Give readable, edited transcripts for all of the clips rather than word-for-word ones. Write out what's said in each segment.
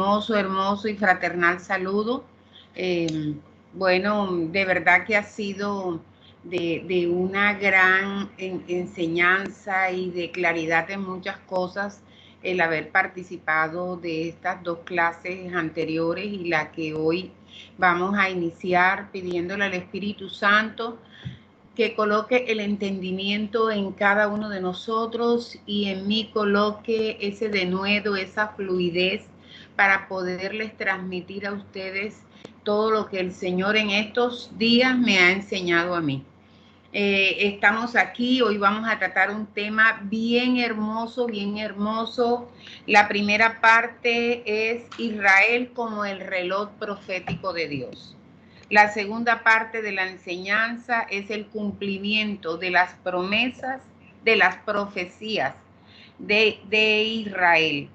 hermoso, hermoso y fraternal saludo. Bueno, de verdad que ha sido de una gran enseñanza y de claridad en muchas cosas el haber participado de estas dos clases anteriores y la que hoy vamos a iniciar pidiéndole al Espíritu Santo que coloque el entendimiento en cada uno de nosotros y en mí coloque ese denuedo, esa fluidez para poderles transmitir a ustedes todo lo que el Señor en estos días me ha enseñado a mí. Estamos aquí, hoy vamos a tratar un tema bien hermoso, bien hermoso. La primera parte es Israel como el reloj profético de Dios. La segunda parte de la enseñanza es el cumplimiento de las promesas, de las profecías de Israel.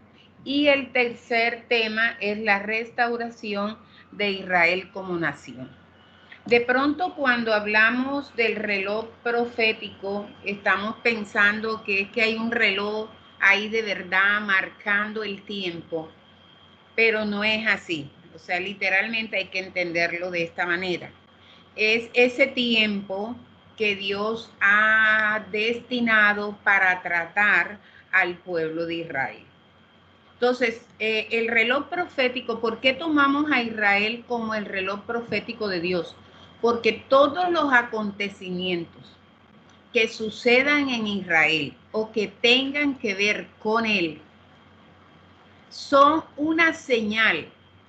Y el tercer tema es la restauración de Israel como nación. De pronto, cuando hablamos del reloj profético, estamos pensando que es que hay un reloj ahí de verdad marcando el tiempo, pero no es así. O sea, literalmente hay que entenderlo de esta manera. Es ese tiempo que Dios ha destinado para tratar al pueblo de Israel. Entonces, el reloj profético, ¿por qué tomamos a Israel como el reloj profético de Dios? Porque todos los acontecimientos que sucedan en Israel o que tengan que ver con él son una señal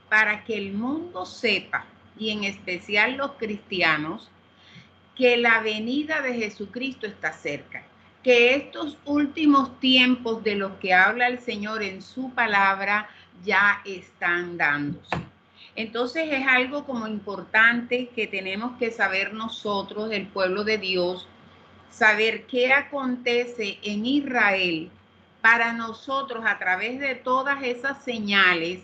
para que el mundo sepa, y en especial los cristianos, que la venida de Jesucristo está cerca, que estos últimos tiempos de los que habla el Señor en su palabra ya están dándose. Entonces es algo como importante que tenemos que saber nosotros, el pueblo de Dios, saber qué acontece en Israel para nosotros a través de todas esas señales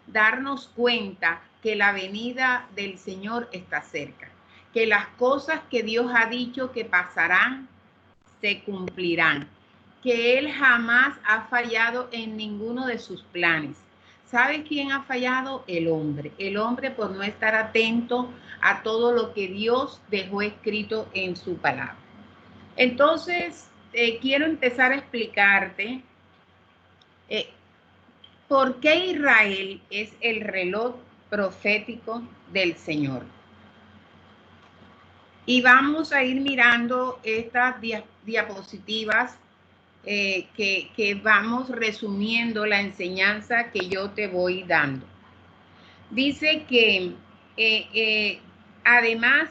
darnos cuenta que la venida del Señor está cerca, que las cosas que Dios ha dicho que pasarán se cumplirán, que Él jamás ha fallado en ninguno de sus planes. ¿Sabe quién ha fallado? El hombre por no estar atento a todo lo que Dios dejó escrito en su palabra. Entonces, quiero empezar a explicarte por qué Israel es el reloj profético del Señor. Y vamos a ir mirando estas diapositivas que vamos resumiendo la enseñanza que yo te voy dando. Dice que además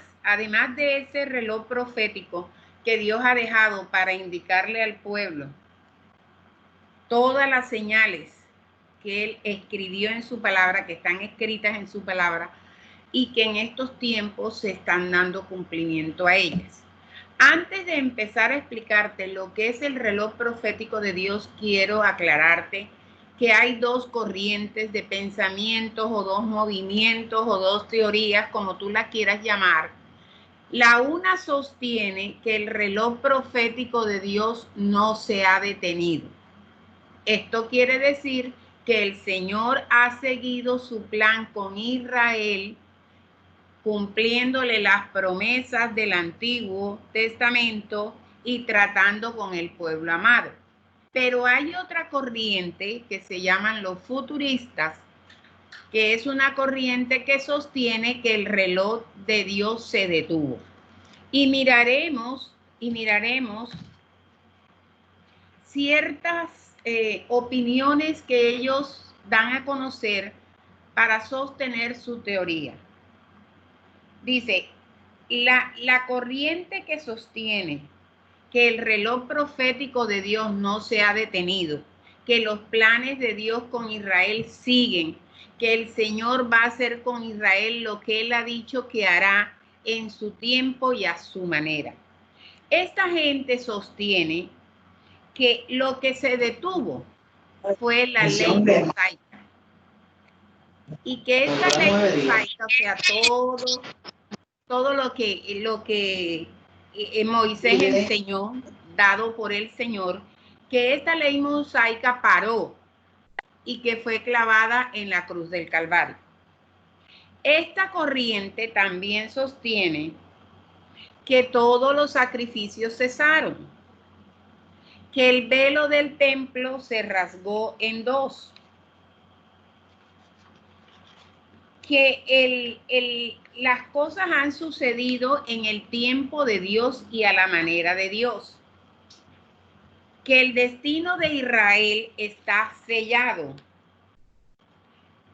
de ese reloj profético que Dios ha dejado para indicarle al pueblo todas las señales que Él escribió en su palabra, que están escritas en su palabra, y que en estos tiempos se están dando cumplimiento a ellas. Antes de empezar a explicarte lo que es el reloj profético de Dios, quiero aclararte que hay dos corrientes de pensamientos o dos movimientos o dos teorías, como tú las quieras llamar. La una sostiene que el reloj profético de Dios no se ha detenido. Esto quiere decir que el Señor ha seguido su plan con Israel, cumpliéndole las promesas del Antiguo Testamento y tratando con el pueblo amado. Pero hay otra corriente que se llaman los futuristas, que es una corriente que sostiene que el reloj de Dios se detuvo. Y miraremos ciertas opiniones que ellos dan a conocer para sostener su teoría. Dice, la corriente que sostiene que el reloj profético de Dios no se ha detenido, que los planes de Dios con Israel siguen, que el Señor va a hacer con Israel lo que Él ha dicho que hará en su tiempo y a su manera. Esta gente sostiene que lo que se detuvo fue la ley mosaica. Y que esta ley mosaica, o sea, todo lo que Moisés enseñó, dado por el Señor, que esta ley mosaica paró y que fue clavada en la cruz del Calvario. Esta corriente también sostiene que todos los sacrificios cesaron, que el velo del templo se rasgó en dos, que las cosas han sucedido en el tiempo de Dios y a la manera de Dios, que el destino de Israel está sellado,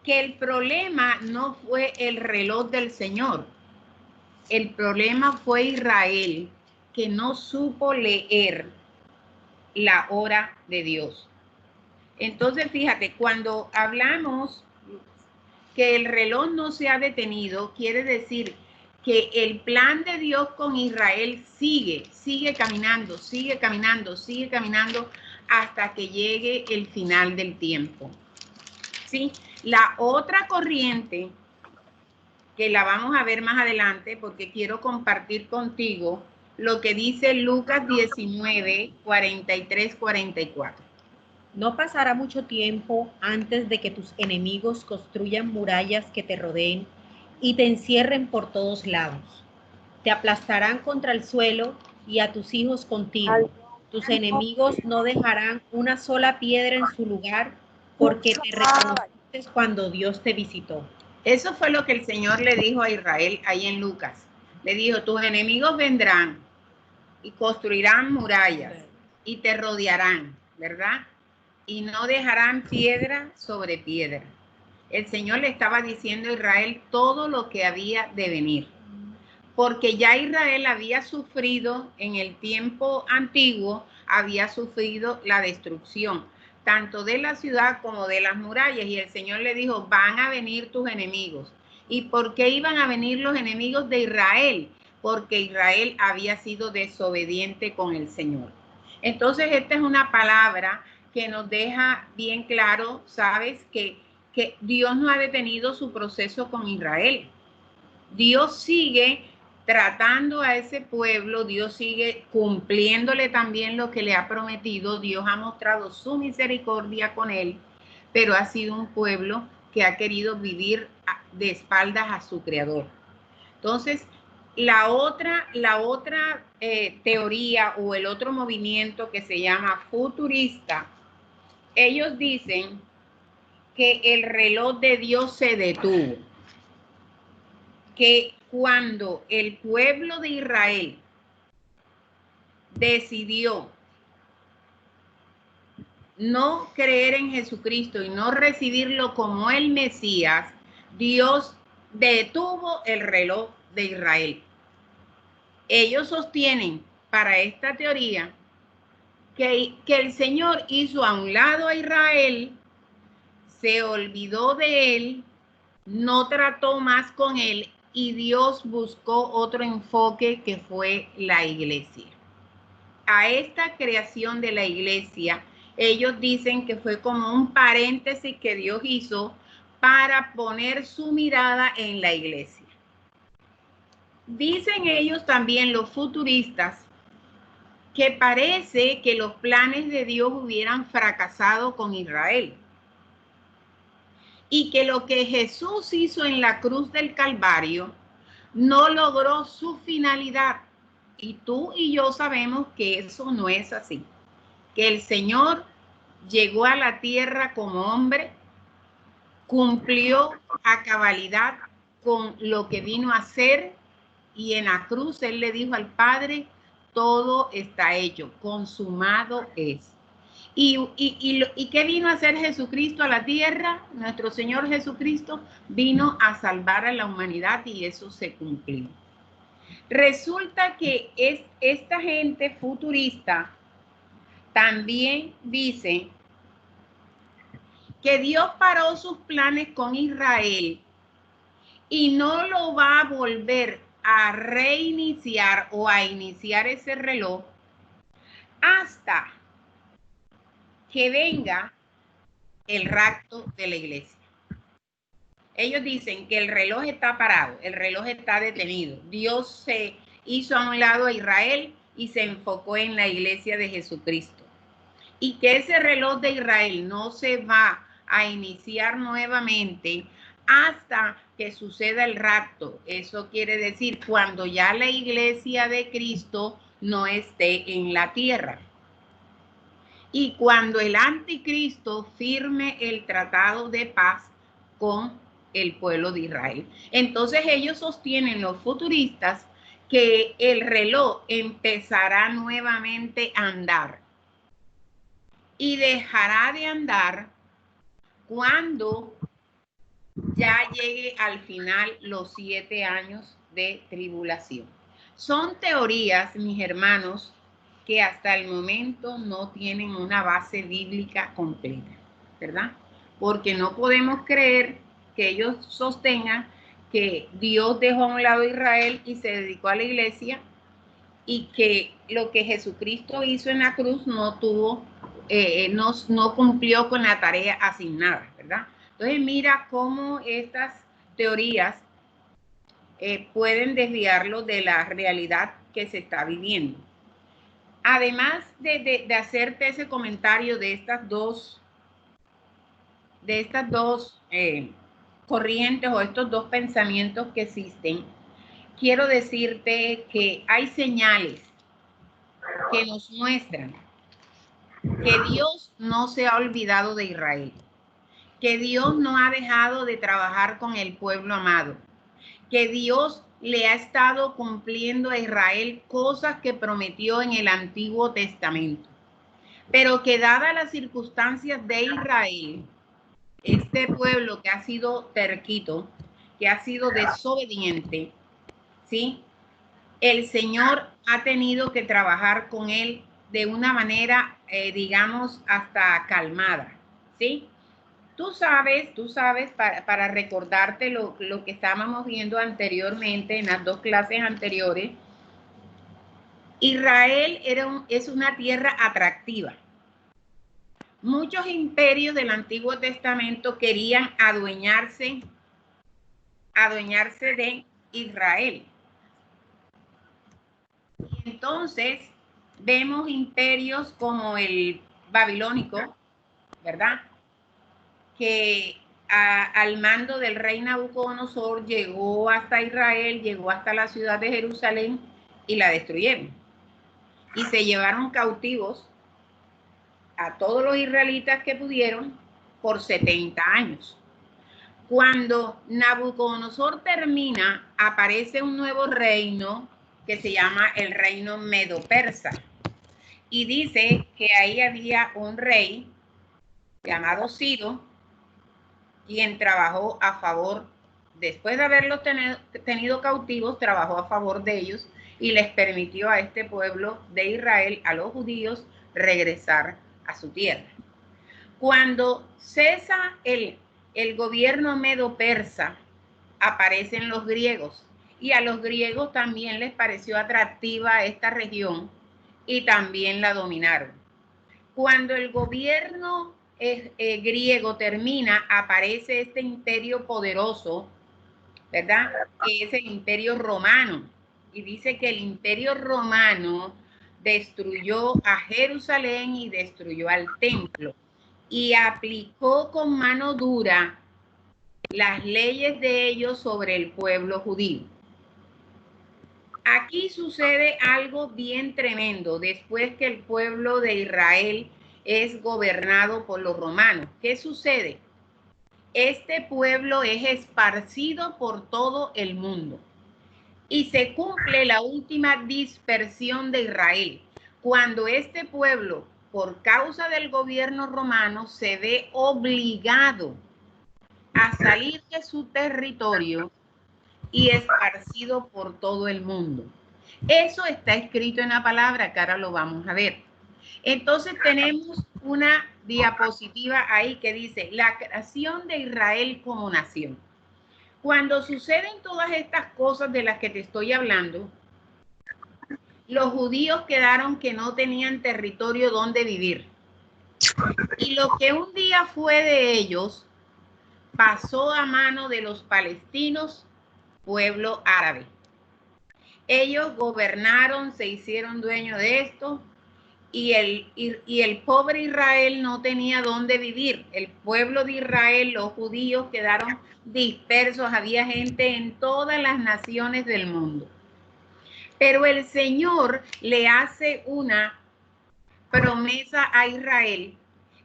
que el problema no fue el reloj del Señor, el problema fue Israel, que no supo leer la hora de Dios. Entonces, fíjate, cuando hablamos que el reloj no se ha detenido, quiere decir que el plan de Dios con Israel sigue caminando, sigue caminando, sigue caminando hasta que llegue el final del tiempo. ¿Sí? La otra corriente, que la vamos a ver más adelante porque quiero compartir contigo lo que dice Lucas 19, 43, 44. No pasará mucho tiempo antes de que tus enemigos construyan murallas que te rodeen y te encierren por todos lados. Te aplastarán contra el suelo y a tus hijos contigo. Tus enemigos no dejarán una sola piedra en su lugar porque te reconociste cuando Dios te visitó. Eso fue lo que el Señor le dijo a Israel ahí en Lucas. Le dijo, tus enemigos vendrán y construirán murallas y te rodearán, ¿verdad? Y no dejarán piedra sobre piedra. El Señor le estaba diciendo a Israel todo lo que había de venir. Porque ya Israel había sufrido en el tiempo antiguo, había sufrido la destrucción, tanto de la ciudad como de las murallas. Y el Señor le dijo, van a venir tus enemigos. ¿Y por qué iban a venir los enemigos de Israel? Porque Israel había sido desobediente con el Señor. Entonces, esta es una palabra que nos deja bien claro, ¿sabes? Que Dios no ha detenido su proceso con Israel. Dios sigue tratando a ese pueblo, Dios sigue cumpliéndole también lo que le ha prometido, Dios ha mostrado su misericordia con él, pero ha sido un pueblo que ha querido vivir de espaldas a su creador. Entonces, la otra teoría o el otro movimiento que se llama futurista, ellos dicen que el reloj de Dios se detuvo, que cuando el pueblo de Israel decidió no creer en Jesucristo y no recibirlo como el Mesías, Dios detuvo el reloj de Israel. Ellos sostienen para esta teoría que el Señor hizo a un lado a Israel, se olvidó de él, no trató más con él y Dios buscó otro enfoque que fue la iglesia. A esta creación de la iglesia, ellos dicen que fue como un paréntesis que Dios hizo para poner su mirada en la iglesia. Dicen ellos también, los futuristas, que parece que los planes de Dios hubieran fracasado con Israel y que lo que Jesús hizo en la cruz del Calvario no logró su finalidad. Y tú y yo sabemos que eso no es así. Que el Señor llegó a la tierra como hombre, cumplió a cabalidad con lo que vino a hacer y en la cruz Él le dijo al Padre, todo está hecho, consumado es. ¿Y qué vino a hacer Jesucristo a la tierra? Nuestro Señor Jesucristo vino a salvar a la humanidad y eso se cumplió. Resulta que esta gente futurista también dice que Dios paró sus planes con Israel y no lo va a volver a reiniciar o a iniciar ese reloj hasta que venga el rapto de la iglesia. Ellos dicen que el reloj está parado, el reloj está detenido. Dios se hizo a un lado a Israel y se enfocó en la iglesia de Jesucristo. Y que ese reloj de Israel no se va a iniciar nuevamente hasta que suceda el rapto. Eso quiere decir cuando ya la iglesia de Cristo no esté en la tierra. Y cuando el anticristo firme el tratado de paz con el pueblo de Israel. Entonces ellos sostienen, los futuristas, que el reloj empezará nuevamente a andar y dejará de andar cuando ya llegue al final los 7 años de tribulación. Son teorías, mis hermanos, que hasta el momento no tienen una base bíblica completa, ¿verdad? Porque no podemos creer que ellos sostengan que Dios dejó a un lado a Israel y se dedicó a la iglesia y que lo que Jesucristo hizo en la cruz no cumplió con la tarea asignada, ¿verdad? Entonces mira cómo estas teorías pueden desviarlo de la realidad que se está viviendo. Además de hacerte ese comentario de estas dos corrientes o estos dos pensamientos que existen, quiero decirte que hay señales que nos muestran que Dios no se ha olvidado de Israel, que Dios no ha dejado de trabajar con el pueblo amado, que Dios le ha estado cumpliendo a Israel cosas que prometió en el Antiguo Testamento, pero que dadas las circunstancias de Israel, este pueblo que ha sido terquito, que ha sido desobediente, ¿sí? El Señor ha tenido que trabajar con él de una manera, digamos, hasta calmada, ¿sí? Tú sabes, para recordarte lo que estábamos viendo anteriormente en las dos clases anteriores, Israel es una tierra atractiva. Muchos imperios del Antiguo Testamento querían adueñarse de Israel. Y entonces vemos imperios como el babilónico, ¿verdad? Que al mando del rey Nabucodonosor llegó hasta Israel, llegó hasta la ciudad de Jerusalén y la destruyeron. Y se llevaron cautivos a todos los israelitas que pudieron por 70 años. Cuando Nabucodonosor termina, aparece un nuevo reino que se llama el reino medo-persa. Y dice que ahí había un rey llamado Ciro, quien trabajó a favor, después de haberlos tenido cautivos, trabajó a favor de ellos y les permitió a este pueblo de Israel, a los judíos, regresar a su tierra. Cuando cesa el gobierno medo-persa, aparecen los griegos y a los griegos también les pareció atractiva esta región y también la dominaron. Cuando el gobierno griego termina, aparece este imperio poderoso, ¿verdad? Que es el imperio romano. Y dice que el imperio romano destruyó a Jerusalén y destruyó al templo. Y aplicó con mano dura las leyes de ellos sobre el pueblo judío. Aquí sucede algo bien tremendo después que el pueblo de Israel es gobernado por los romanos. ¿Qué sucede? Este pueblo es esparcido por todo el mundo y se cumple la última dispersión de Israel, cuando este pueblo, por causa del gobierno romano, se ve obligado a salir de su territorio y esparcido por todo el mundo. Eso está escrito en la palabra, que ahora lo vamos a ver. Entonces tenemos una diapositiva ahí que dice la creación de Israel como nación. Cuando suceden todas estas cosas de las que te estoy hablando, los judíos quedaron que no tenían territorio donde vivir. Y lo que un día fue de ellos pasó a mano de los palestinos, pueblo árabe. Ellos gobernaron, se hicieron dueños de esto y el pobre Israel no tenía dónde vivir. El pueblo de Israel, los judíos, quedaron dispersos, había gente en todas las naciones del mundo. Pero el Señor le hace una promesa a Israel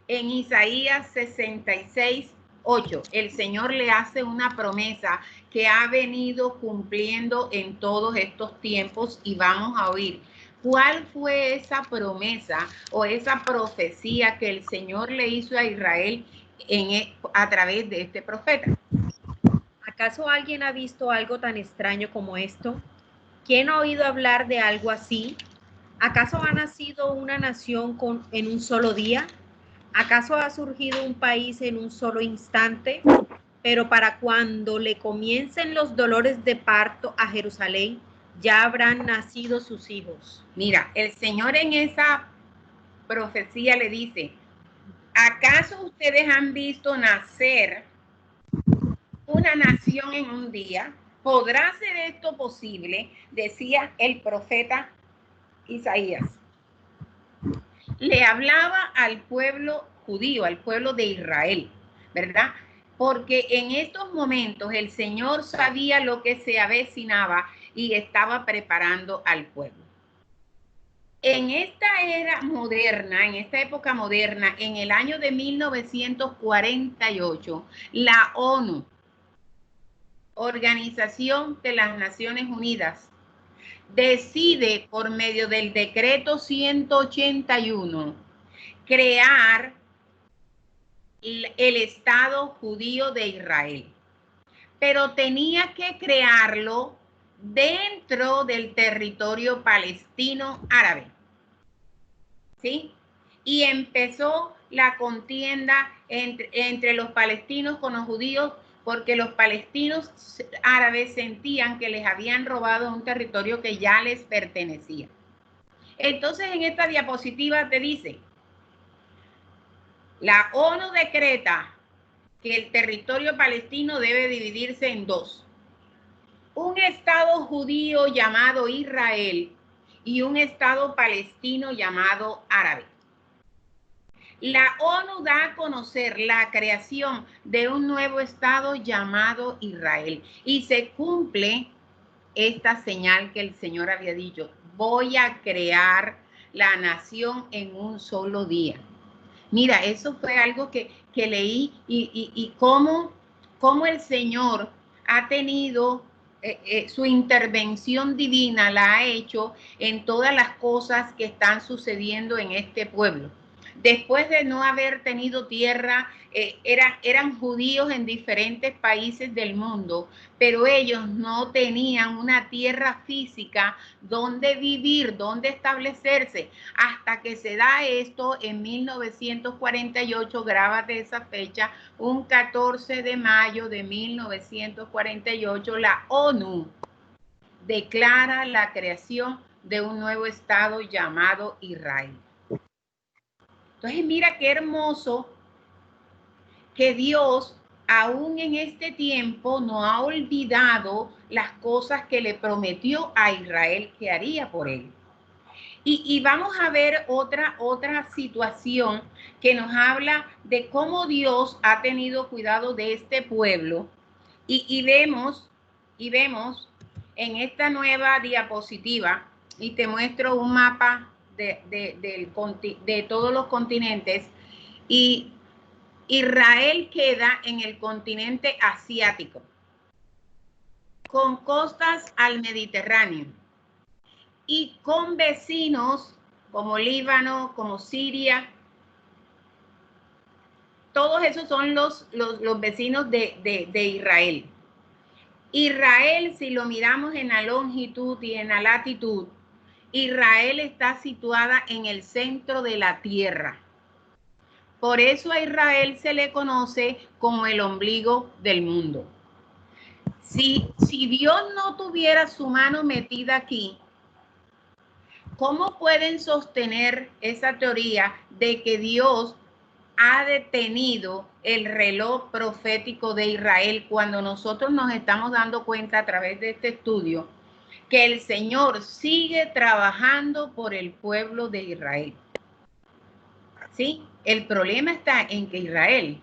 en Isaías 66:8. El Señor le hace una promesa que ha venido cumpliendo en todos estos tiempos y vamos a oír cuál fue esa promesa o esa profecía que el Señor le hizo a Israel a través de este profeta. ¿Acaso alguien ha visto algo tan extraño como esto? ¿Quién ha oído hablar de algo así? ¿Acaso ha nacido una nación en un solo día? ¿Acaso ha surgido un país en un solo instante? Pero para cuando le comiencen los dolores de parto a Jerusalén, ya habrán nacido sus hijos. Mira, el Señor en esa profecía le dice, ¿acaso ustedes han visto nacer una nación en un día? ¿Podrá ser esto posible? Decía el profeta Isaías. Le hablaba al pueblo judío, al pueblo de Israel, ¿verdad? Porque en estos momentos el Señor sabía lo que se avecinaba y estaba preparando al pueblo. En esta era moderna, en esta época moderna, en el año de 1948, la ONU, Organización de las Naciones Unidas, decide por medio del decreto 181 crear el Estado judío de Israel. Pero tenía que crearlo dentro del territorio palestino árabe. ¿Sí? Y empezó la contienda entre los palestinos con los judíos porque los palestinos árabes sentían que les habían robado un territorio que ya les pertenecía. Entonces en esta diapositiva te dice, la ONU decreta que el territorio palestino debe dividirse en dos. Un estado judío llamado Israel y un estado palestino llamado árabe. La ONU da a conocer la creación de un nuevo estado llamado Israel y se cumple esta señal que el Señor había dicho, voy a crear la nación en un solo día. Mira, eso fue algo que leí y cómo el Señor ha tenido su intervención divina, la ha hecho en todas las cosas que están sucediendo en este pueblo. Después de no haber tenido tierra, eran judíos en diferentes países del mundo, pero ellos no tenían una tierra física donde vivir, donde establecerse, hasta que se da esto en 1948, grábate esa fecha, un 14 de mayo de 1948, la ONU declara la creación de un nuevo estado llamado Israel. Entonces mira qué hermoso que Dios aún en este tiempo no ha olvidado las cosas que le prometió a Israel que haría por él. Y vamos a ver otra situación que nos habla de cómo Dios ha tenido cuidado de este pueblo. Y vemos en esta nueva diapositiva, y te muestro un mapa de todos los continentes, y Israel queda en el continente asiático, con costas al Mediterráneo y con vecinos como Líbano, como Siria. Todos esos son los vecinos de Israel. Israel, si lo miramos en la longitud y en la latitud, Israel está situada en el centro de la tierra. Por eso a Israel se le conoce como el ombligo del mundo. Si Dios no tuviera su mano metida aquí, ¿cómo pueden sostener esa teoría de que Dios ha detenido el reloj profético de Israel cuando nosotros nos estamos dando cuenta a través de este estudio que el Señor sigue trabajando por el pueblo de Israel? ¿sí? El problema está en que Israel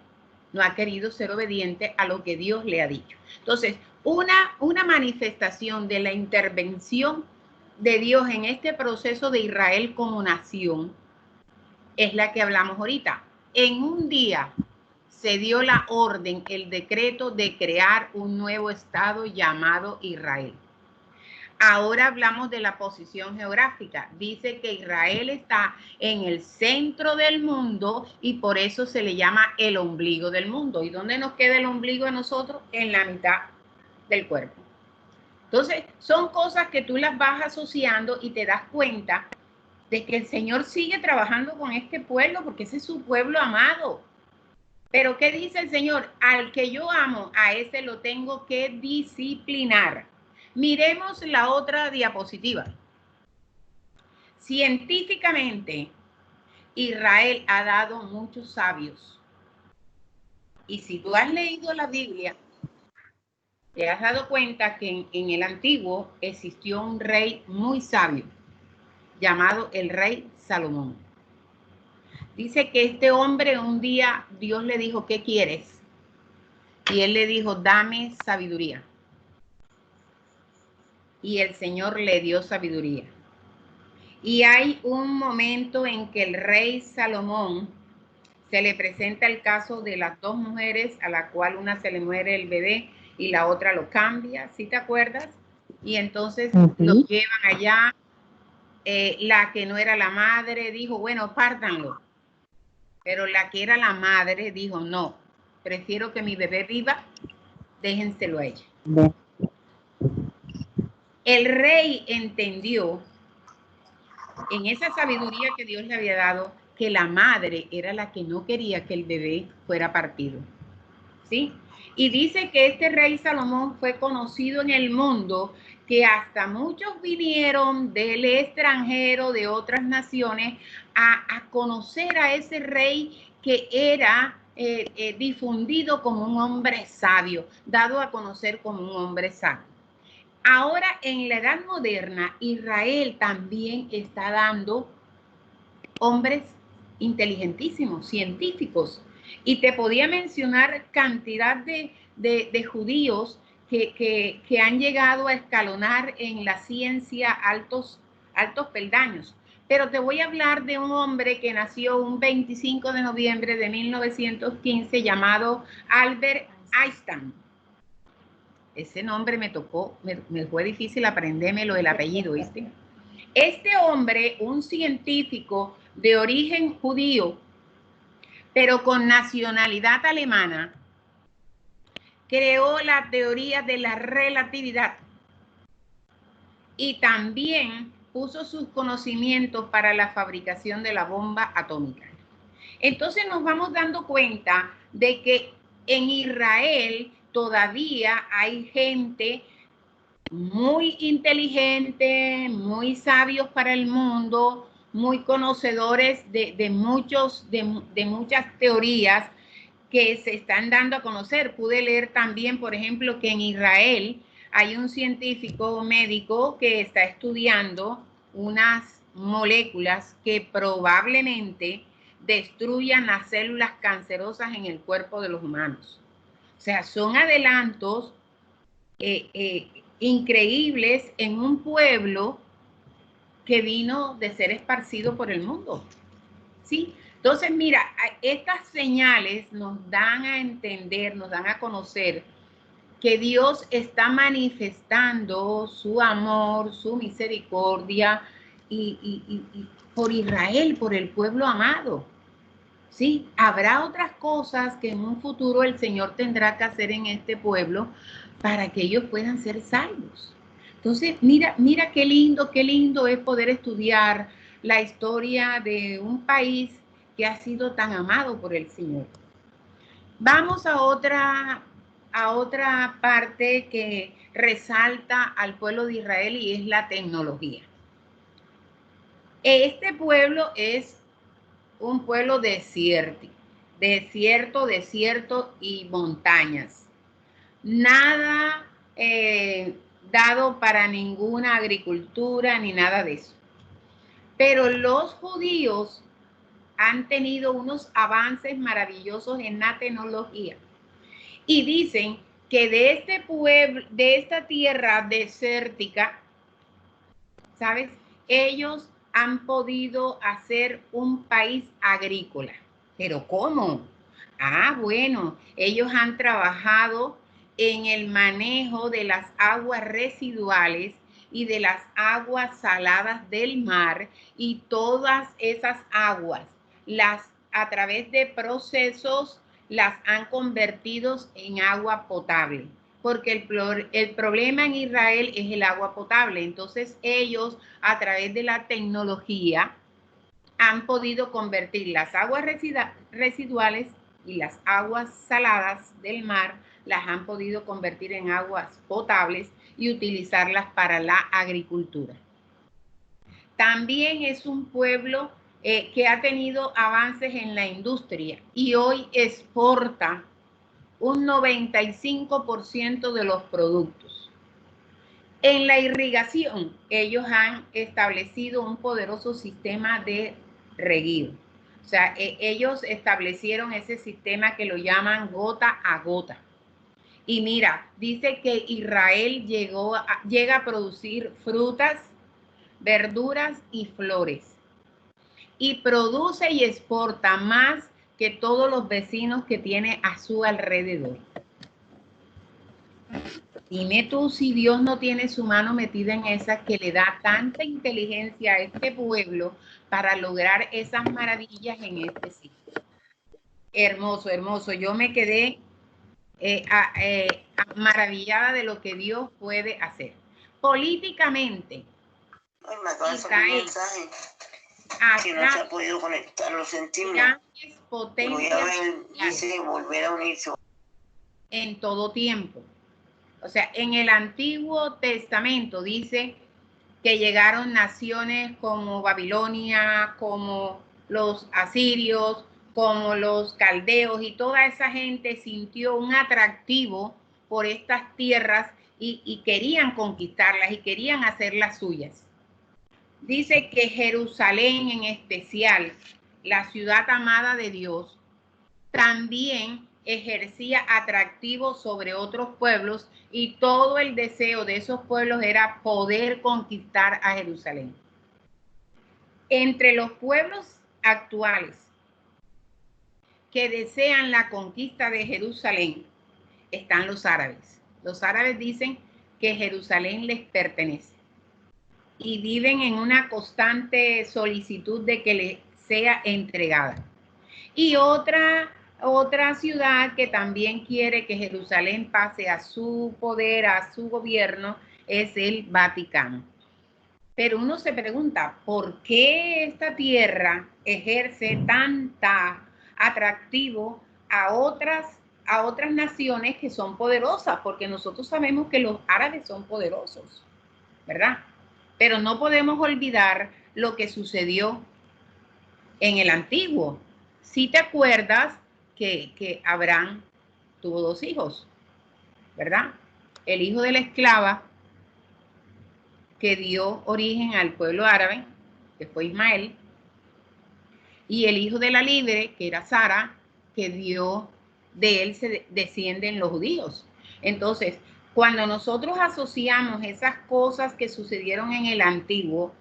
no ha querido ser obediente a lo que Dios le ha dicho. Entonces, una manifestación de la intervención de Dios en este proceso de Israel como nación es la que hablamos ahorita. En un día se dio la orden, el decreto de crear un nuevo estado llamado Israel. Ahora hablamos de la posición geográfica. Dice que Israel está en el centro del mundo y por eso se le llama el ombligo del mundo. ¿Y dónde nos queda el ombligo de nosotros? En la mitad del cuerpo. Entonces, son cosas que tú las vas asociando y te das cuenta de que el Señor sigue trabajando con este pueblo porque ese es su pueblo amado. Pero ¿qué dice el Señor? Al que yo amo, a ese lo tengo que disciplinar. Miremos la otra diapositiva. Científicamente, Israel ha dado muchos sabios. Y si tú has leído la Biblia, te has dado cuenta que en el antiguo existió un rey muy sabio, llamado el rey Salomón. Dice que este hombre un día Dios le dijo, ¿qué quieres? Y él le dijo, dame sabiduría. Y el Señor le dio sabiduría. Y hay un momento en que el rey Salomón se le presenta el caso de las dos mujeres a la cual una se le muere el bebé y la otra lo cambia, ¿sí te acuerdas? Y entonces los llevan allá. La que no era la madre dijo, bueno, pártanlo. Pero la que era la madre dijo, no, prefiero que mi bebé viva, déjenselo a ella. El rey entendió en esa sabiduría que Dios le había dado que la madre era la que no quería que el bebé fuera partido. ¿Sí? Y dice que este rey Salomón fue conocido en el mundo, que hasta muchos vinieron del extranjero, de otras naciones, a conocer a ese rey que era difundido como un hombre sabio, dado a conocer como un hombre sabio. Ahora, en la edad moderna, Israel también está dando hombres inteligentísimos, científicos, y te podía mencionar cantidad de judíos que han llegado a escalonar en la ciencia altos peldaños. Pero te voy a hablar de un hombre que nació un 25 de noviembre de 1915 llamado Albert Einstein. Ese nombre me fue difícil aprendérmelo el apellido, ¿viste? Este hombre, un científico de origen judío, pero con nacionalidad alemana, creó la teoría de la relatividad y también puso sus conocimientos para la fabricación de la bomba atómica. Entonces nos vamos dando cuenta de que en Israel todavía hay gente muy inteligente, muy sabios para el mundo, muy conocedores de muchas teorías que se están dando a conocer. Pude leer también, por ejemplo, que en Israel hay un científico médico que está estudiando unas moléculas que probablemente destruyan las células cancerosas en el cuerpo de los humanos. O sea, son adelantos increíbles en un pueblo que vino de ser esparcido por el mundo. ¿Sí? Entonces, mira, estas señales nos dan a entender, nos dan a conocer que Dios está manifestando su amor, su misericordia y por Israel, por el pueblo amado. Sí, habrá otras cosas que en un futuro el Señor tendrá que hacer en este pueblo para que ellos puedan ser salvos. Entonces, mira qué lindo es poder estudiar la historia de un país que ha sido tan amado por el Señor. Vamos a otra parte que resalta al pueblo de Israel y es la tecnología. Este pueblo es un pueblo desierto y montañas. Nada dado para ninguna agricultura ni nada de eso. Pero los judíos han tenido unos avances maravillosos en la tecnología. Y dicen que de este pueblo, de esta tierra desértica, ¿sabes? Ellos han podido hacer un país agrícola. ¿Pero cómo? Ah, bueno, ellos han trabajado en el manejo de las aguas residuales y de las aguas saladas del mar, y todas esas aguas a través de procesos las han convertido en agua potable, porque el problema en Israel es el agua potable. Entonces ellos, a través de la tecnología, han podido convertir las aguas residuales y las aguas saladas del mar, las han podido convertir en aguas potables y utilizarlas para la agricultura. También es un pueblo que ha tenido avances en la industria y hoy exporta un 95% de los productos. En la irrigación, ellos han establecido un poderoso sistema de reguío. O sea, ellos establecieron ese sistema que lo llaman gota a gota. Y mira, dice que Israel llega a producir frutas, verduras y flores. Y produce y exporta más que todos los vecinos que tiene a su alrededor. Dime tú si Dios no tiene su mano metida en esa, que le da tanta inteligencia a este pueblo para lograr esas maravillas en este sitio. Hermoso, hermoso. Yo me quedé maravillada de lo que Dios puede hacer. Políticamente, ay, me acaba de salir un mensaje que no se ha podido conectar, lo sentimos. Voy a ver, dice volver a unirse. En todo tiempo. O sea, en el Antiguo Testamento dice que llegaron naciones como Babilonia, como los asirios, como los caldeos, y toda esa gente sintió un atractivo por estas tierras y querían conquistarlas y querían hacerlas suyas. Dice que Jerusalén en especial, la ciudad amada de Dios, también ejercía atractivo sobre otros pueblos, y todo el deseo de esos pueblos era poder conquistar a Jerusalén. Entre los pueblos actuales que desean la conquista de Jerusalén están los árabes. Los árabes dicen que Jerusalén les pertenece y viven en una constante solicitud de que les sea entregada. Y otra ciudad que también quiere que Jerusalén pase a su poder, a su gobierno, es el Vaticano. Pero uno se pregunta, ¿por qué esta tierra ejerce tanta atractivo a otras naciones que son poderosas? Porque nosotros sabemos que los árabes son poderosos, ¿verdad? Pero no podemos olvidar lo que sucedió en el Antiguo. Si te acuerdas que Abraham tuvo 2 hijos, ¿verdad? El hijo de la esclava, que dio origen al pueblo árabe, que fue Ismael, y el hijo de la libre, que era Sara, que de él se descienden los judíos. Entonces, cuando nosotros asociamos esas cosas que sucedieron en el antiguo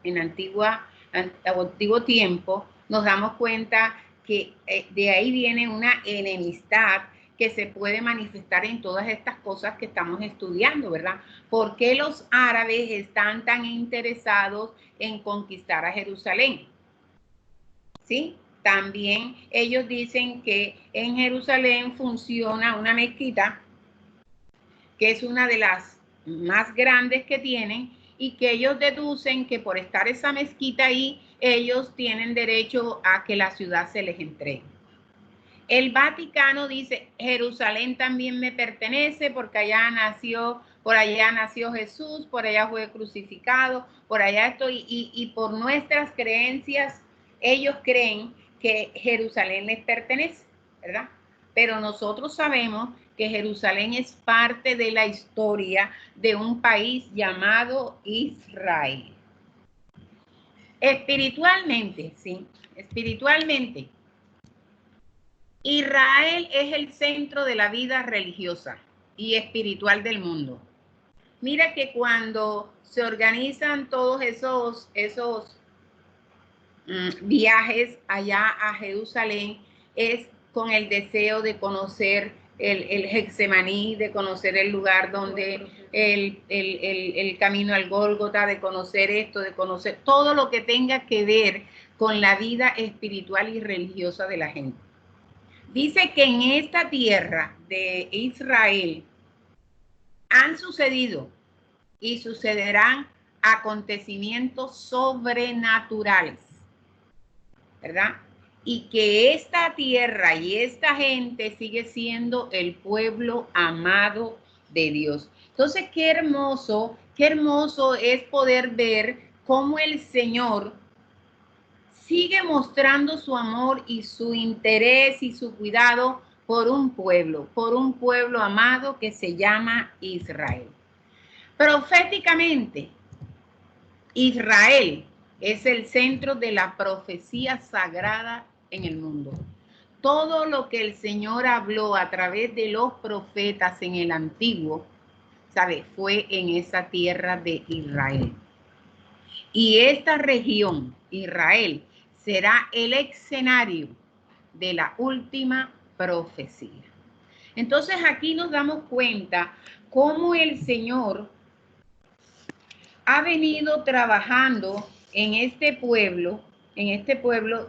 tiempo, nos damos cuenta que de ahí viene una enemistad que se puede manifestar en todas estas cosas que estamos estudiando, ¿verdad? ¿Por qué los árabes están tan interesados en conquistar a Jerusalén? ¿Sí? También ellos dicen que en Jerusalén funciona una mezquita, que es una de las más grandes que tienen, y que ellos deducen que por estar esa mezquita ahí, ellos tienen derecho a que la ciudad se les entregue. El Vaticano dice, Jerusalén también me pertenece porque por allá nació Jesús, por allá fue crucificado, por allá estoy, y por nuestras creencias, ellos creen que Jerusalén les pertenece, ¿verdad? Pero nosotros sabemos que Jerusalén es parte de la historia de un país llamado Israel. Espiritualmente, sí, espiritualmente. Israel es el centro de la vida religiosa y espiritual del mundo. Mira que cuando se organizan todos esos viajes allá a Jerusalén, es con el deseo de conocer el Getsemaní, de conocer el lugar donde el camino al Gólgota, de conocer esto, de conocer todo lo que tenga que ver con la vida espiritual y religiosa de la gente. Dice que en esta tierra de Israel han sucedido y sucederán acontecimientos sobrenaturales, ¿verdad? Y que esta tierra y esta gente sigue siendo el pueblo amado de Dios. Entonces, qué hermoso es poder ver cómo el Señor sigue mostrando su amor y su interés y su cuidado por un pueblo amado que se llama Israel. Proféticamente, Israel es el centro de la profecía sagrada en el mundo. Todo lo que el Señor habló a través de los profetas en el antiguo, ¿sabe? Fue en esa tierra de Israel. Y esta región, Israel, será el escenario de la última profecía. Entonces aquí nos damos cuenta cómo el Señor ha venido trabajando en este pueblo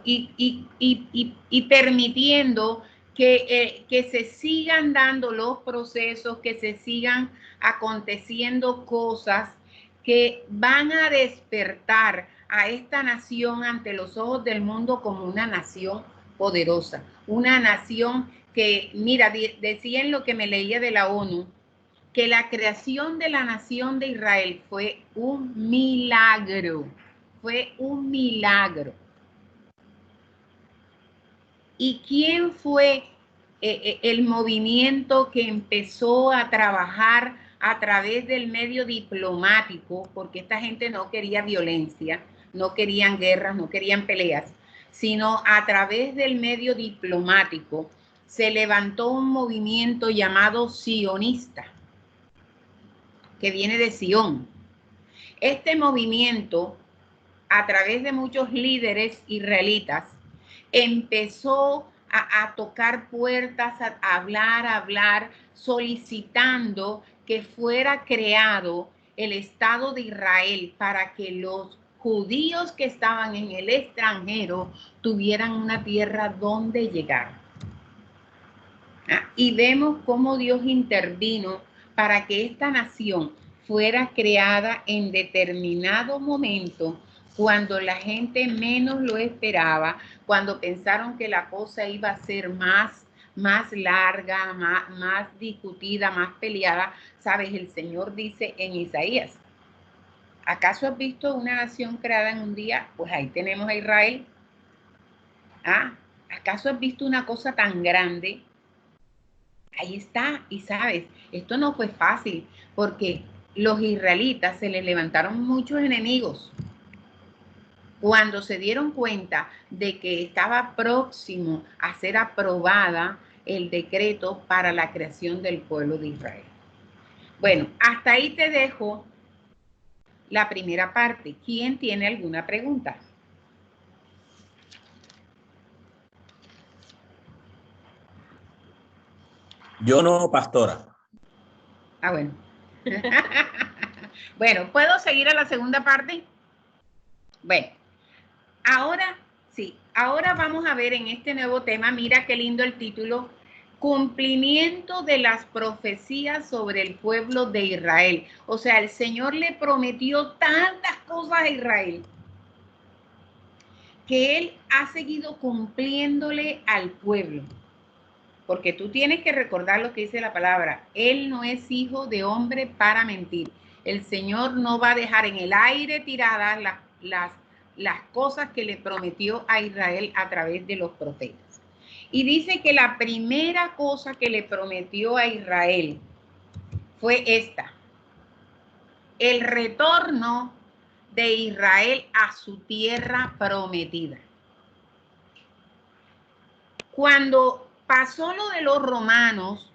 y permitiendo que se sigan dando los procesos, que se sigan aconteciendo cosas que van a despertar a esta nación ante los ojos del mundo como una nación poderosa, una nación que, mira, decían lo que me leía de la ONU, que la creación de la nación de Israel fue un milagro, ¿Y quién fue el movimiento que empezó a trabajar a través del medio diplomático? Porque esta gente no quería violencia, no querían guerras, no querían peleas, sino a través del medio diplomático se levantó un movimiento llamado sionista, que viene de Sion. Este movimiento, a través de muchos líderes israelitas, empezó a tocar puertas, a hablar, solicitando que fuera creado el Estado de Israel para que los judíos que estaban en el extranjero tuvieran una tierra donde llegar. Y vemos cómo Dios intervino para que esta nación fuera creada en determinado momento, cuando la gente menos lo esperaba, cuando pensaron que la cosa iba a ser más larga, más discutida, más peleada. Sabes, el Señor dice en Isaías, ¿acaso has visto una nación creada en un día? Pues ahí tenemos a Israel. ¿Acaso has visto una cosa tan grande? Ahí está. Y sabes, esto no fue fácil, porque los israelitas se les levantaron muchos enemigos cuando se dieron cuenta de que estaba próximo a ser aprobada el decreto para la creación del pueblo de Israel. Bueno, hasta ahí te dejo la primera parte. ¿Quién tiene alguna pregunta? Yo no, pastora. Bueno. Bueno, ¿puedo seguir a la segunda parte? Bueno, ahora sí, ahora vamos a ver en este nuevo tema, mira qué lindo el título, cumplimiento de las profecías sobre el pueblo de Israel. O sea, el Señor le prometió tantas cosas a Israel que Él ha seguido cumpliéndole al pueblo. Porque tú tienes que recordar lo que dice la palabra. Él no es hijo de hombre para mentir. El Señor no va a dejar en el aire tiradas las cosas que le prometió a Israel a través de los profetas. Y dice que la primera cosa que le prometió a Israel fue esta: el retorno de Israel a su tierra prometida. Cuando pasó lo de los romanos,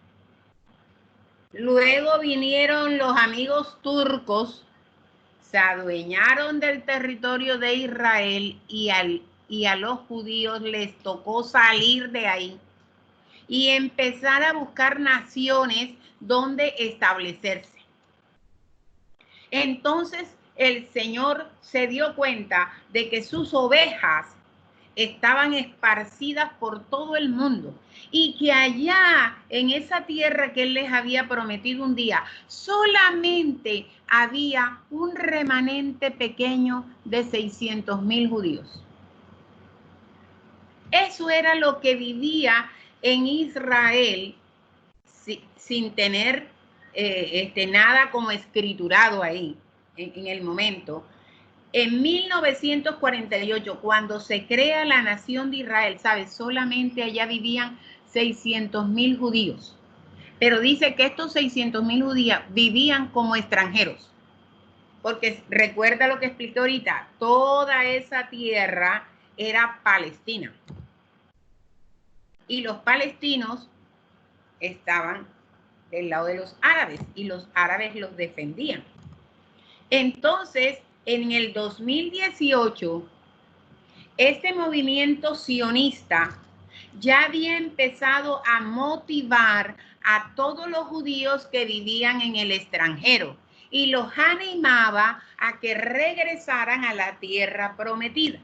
luego vinieron los amigos turcos, se adueñaron del territorio de Israel y a los judíos les tocó salir de ahí y empezar a buscar naciones donde establecerse. Entonces el Señor se dio cuenta de que sus ovejas estaban esparcidas por todo el mundo y que allá en esa tierra que Él les había prometido un día, solamente había un remanente pequeño de 600,000 judíos. Eso era lo que vivía en Israel sin tener nada como escriturado ahí en el momento. En 1948, cuando se crea la nación de Israel, ¿sabes? Solamente allá vivían 600,000 judíos. Pero dice que estos 600,000 judíos vivían como extranjeros. Porque recuerda lo que expliqué ahorita, toda esa tierra era Palestina. Y los palestinos estaban del lado de los árabes y los árabes los defendían. Entonces, en el 2018, este movimiento sionista ya había empezado a motivar a todos los judíos que vivían en el extranjero y los animaba a que regresaran a la tierra prometida.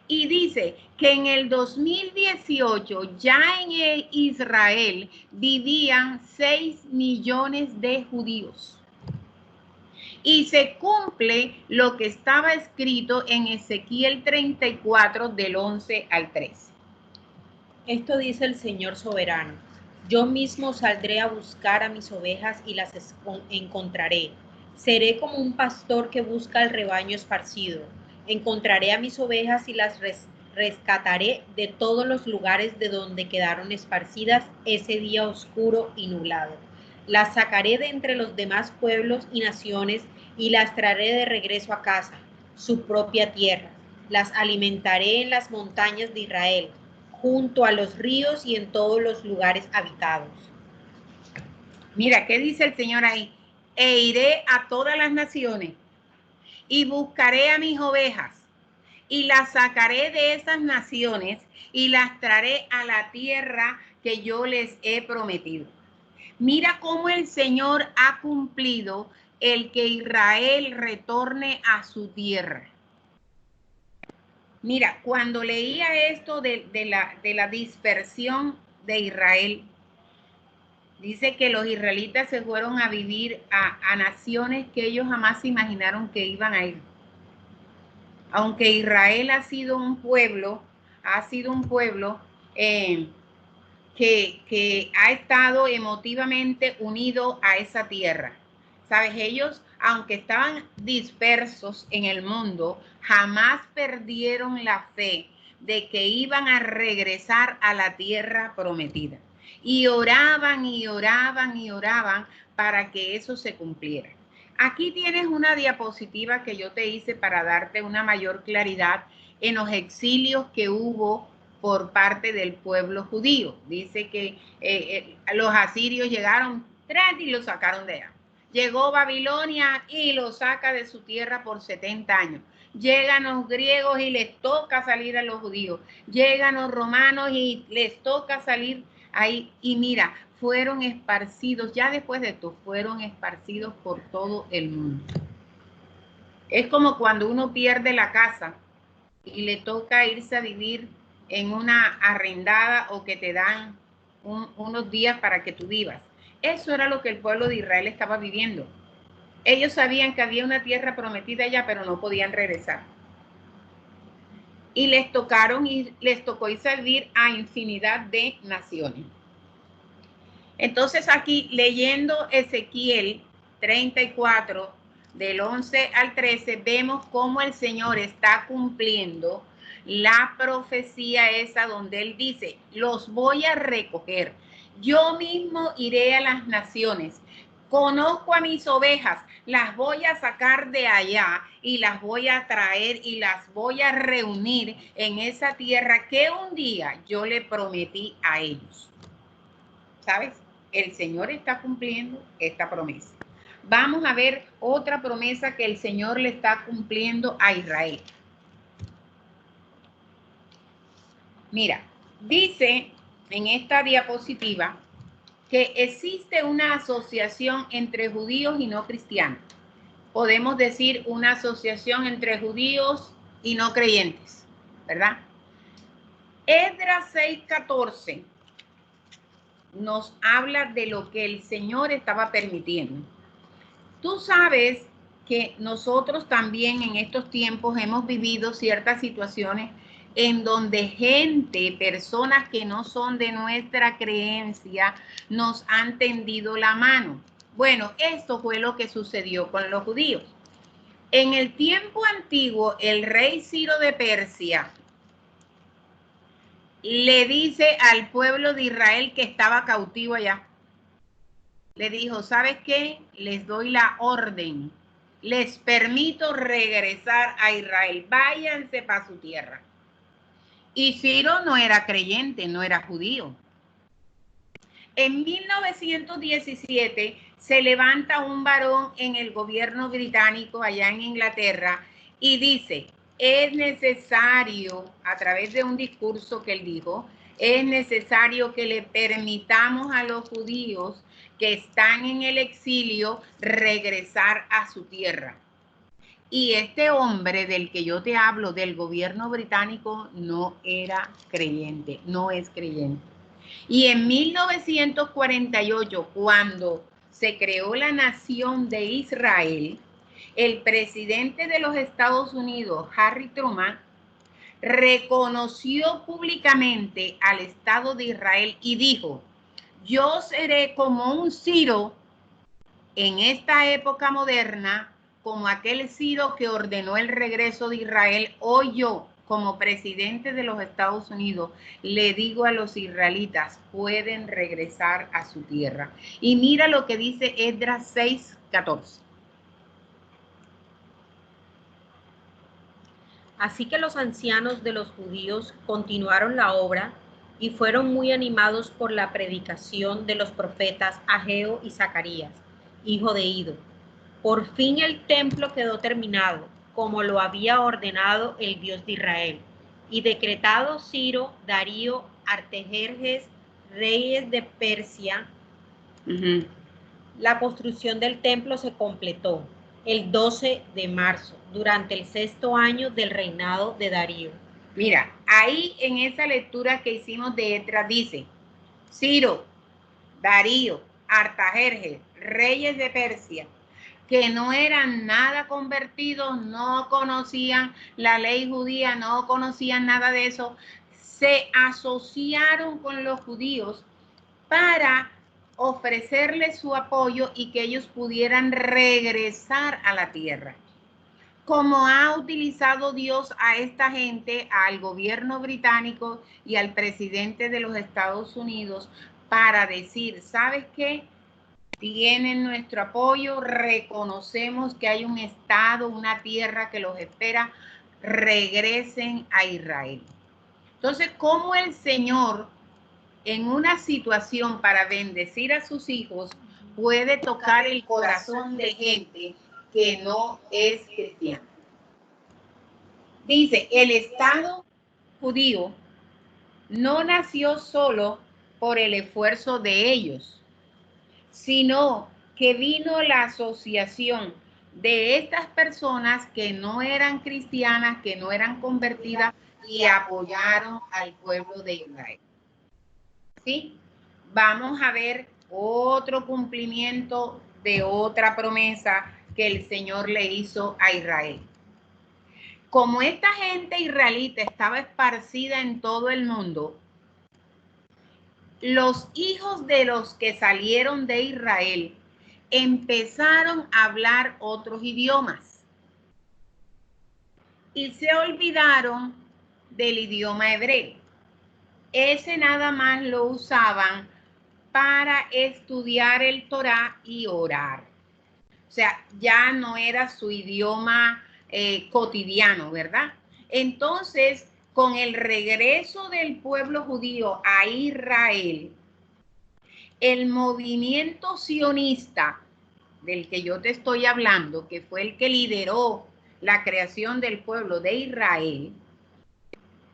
Y dice que en el 2018 ya en Israel vivían 6 millones de judíos. Y se cumple lo que estaba escrito en Ezequiel 34 del 11 al 13. Esto dice el Señor soberano: yo mismo saldré a buscar a mis ovejas y las encontraré. Seré como un pastor que busca el rebaño esparcido. Encontraré a mis ovejas y las rescataré de todos los lugares de donde quedaron esparcidas ese día oscuro y nublado. Las sacaré de entre los demás pueblos y naciones y las traeré de regreso a casa, su propia tierra. Las alimentaré en las montañas de Israel, junto a los ríos y en todos los lugares habitados. Mira, ¿qué dice el Señor ahí? E iré a todas las naciones y buscaré a mis ovejas y las sacaré de esas naciones y las traeré a la tierra que yo les he prometido. Mira cómo el Señor ha cumplido el que Israel retorne a su tierra. Mira, cuando leía esto de la dispersión de Israel, dice que los israelitas se fueron a vivir a naciones que ellos jamás se imaginaron que iban a ir. Aunque Israel ha sido un pueblo que ha estado emotivamente unido a esa tierra. ¿Sabes? Ellos, aunque estaban dispersos en el mundo, jamás perdieron la fe de que iban a regresar a la tierra prometida. Y oraban y oraban y oraban para que eso se cumpliera. Aquí tienes una diapositiva que yo te hice para darte una mayor claridad en los exilios que hubo por parte del pueblo judío. Dice que los asirios llegaron y los sacaron de allá. Llegó Babilonia y los saca de su tierra por 70 años. Llegan los griegos y les toca salir a los judíos. Llegan los romanos y les toca salir ahí. Y mira, fueron esparcidos, ya después de esto, fueron esparcidos por todo el mundo. Es como cuando uno pierde la casa y le toca irse a vivir en una arrendada o que te dan unos días para que tú vivas. Eso era lo que el pueblo de Israel estaba viviendo. Ellos sabían que había una tierra prometida allá, pero no podían regresar. Y les tocó irse a vivir a infinidad de naciones. Entonces aquí, leyendo Ezequiel 34, del 11 al 13, vemos cómo el Señor está cumpliendo la profecía esa donde Él dice, los voy a recoger. Yo mismo iré a las naciones, Conozco a mis ovejas, las voy a sacar de allá y las voy a traer y las voy a reunir en esa tierra que un día yo le prometí a ellos. ¿Sabes? El Señor está cumpliendo esta promesa. Vamos a ver otra promesa que el Señor le está cumpliendo a Israel. Mira, dice en esta diapositiva que existe una asociación entre judíos y no cristianos. Podemos decir una asociación entre judíos y no creyentes, ¿verdad? Esdras 6:14 nos habla de lo que el Señor estaba permitiendo. Tú sabes que nosotros también en estos tiempos hemos vivido ciertas situaciones en donde personas que no son de nuestra creencia, nos han tendido la mano. Bueno, esto fue lo que sucedió con los judíos. En el tiempo antiguo, el rey Ciro de Persia le dice al pueblo de Israel que estaba cautivo allá. Le dijo, ¿sabes qué? Les doy la orden. Les permito regresar a Israel. Váyanse para su tierra. Y Ciro no era creyente, no era judío. En 1917 se levanta un varón en el gobierno británico allá en Inglaterra y dice, es necesario, a través de un discurso que él dijo, es necesario que le permitamos a los judíos que están en el exilio regresar a su tierra. Y este hombre del que yo te hablo, del gobierno británico, no era creyente, no es creyente. Y en 1948, cuando se creó la nación de Israel, el presidente de los Estados Unidos, Harry Truman, reconoció públicamente al Estado de Israel y dijo, yo seré como un Ciro en esta época moderna, como aquel Ciro que ordenó el regreso de Israel. Hoy yo, como presidente de los Estados Unidos, le digo a los israelitas, pueden regresar a su tierra. Y mira lo que dice Esdras 6:14. Así que los ancianos de los judíos continuaron la obra y fueron muy animados por la predicación de los profetas Ageo y Zacarías, hijo de Ido. Por fin el templo quedó terminado, como lo había ordenado el Dios de Israel, y decretado Ciro, Darío, Artajerjes, reyes de Persia, la construcción del templo se completó el 12 de marzo, durante el 6º año del reinado de Darío. Mira, ahí en esa lectura que hicimos de Esdras dice, Ciro, Darío, Artajerjes, reyes de Persia, que no eran nada convertidos, no conocían la ley judía, no conocían nada de eso, se asociaron con los judíos para ofrecerles su apoyo y que ellos pudieran regresar a la tierra. Como ha utilizado Dios a esta gente, al gobierno británico y al presidente de los Estados Unidos, para decir, ¿sabes qué? Tienen nuestro apoyo, reconocemos que hay un estado, una tierra que los espera, regresen a Israel. Entonces, ¿cómo el Señor, en una situación para bendecir a sus hijos, puede tocar el corazón de gente que no es cristiana? Dice, el Estado judío no nació solo por el esfuerzo de ellos, sino que vino la asociación de estas personas que no eran cristianas, que no eran convertidas y apoyaron al pueblo de Israel. ¿Sí? Vamos a ver otro cumplimiento de otra promesa que el Señor le hizo a Israel. Como esta gente israelita estaba esparcida en todo el mundo, los hijos de los que salieron de Israel empezaron a hablar otros idiomas y se olvidaron del idioma hebreo. Ese nada más lo usaban para estudiar el Torá y orar. O sea, ya no era su idioma cotidiano, ¿verdad? Entonces, con el regreso del pueblo judío a Israel, el movimiento sionista del que yo te estoy hablando, que fue el que lideró la creación del pueblo de Israel,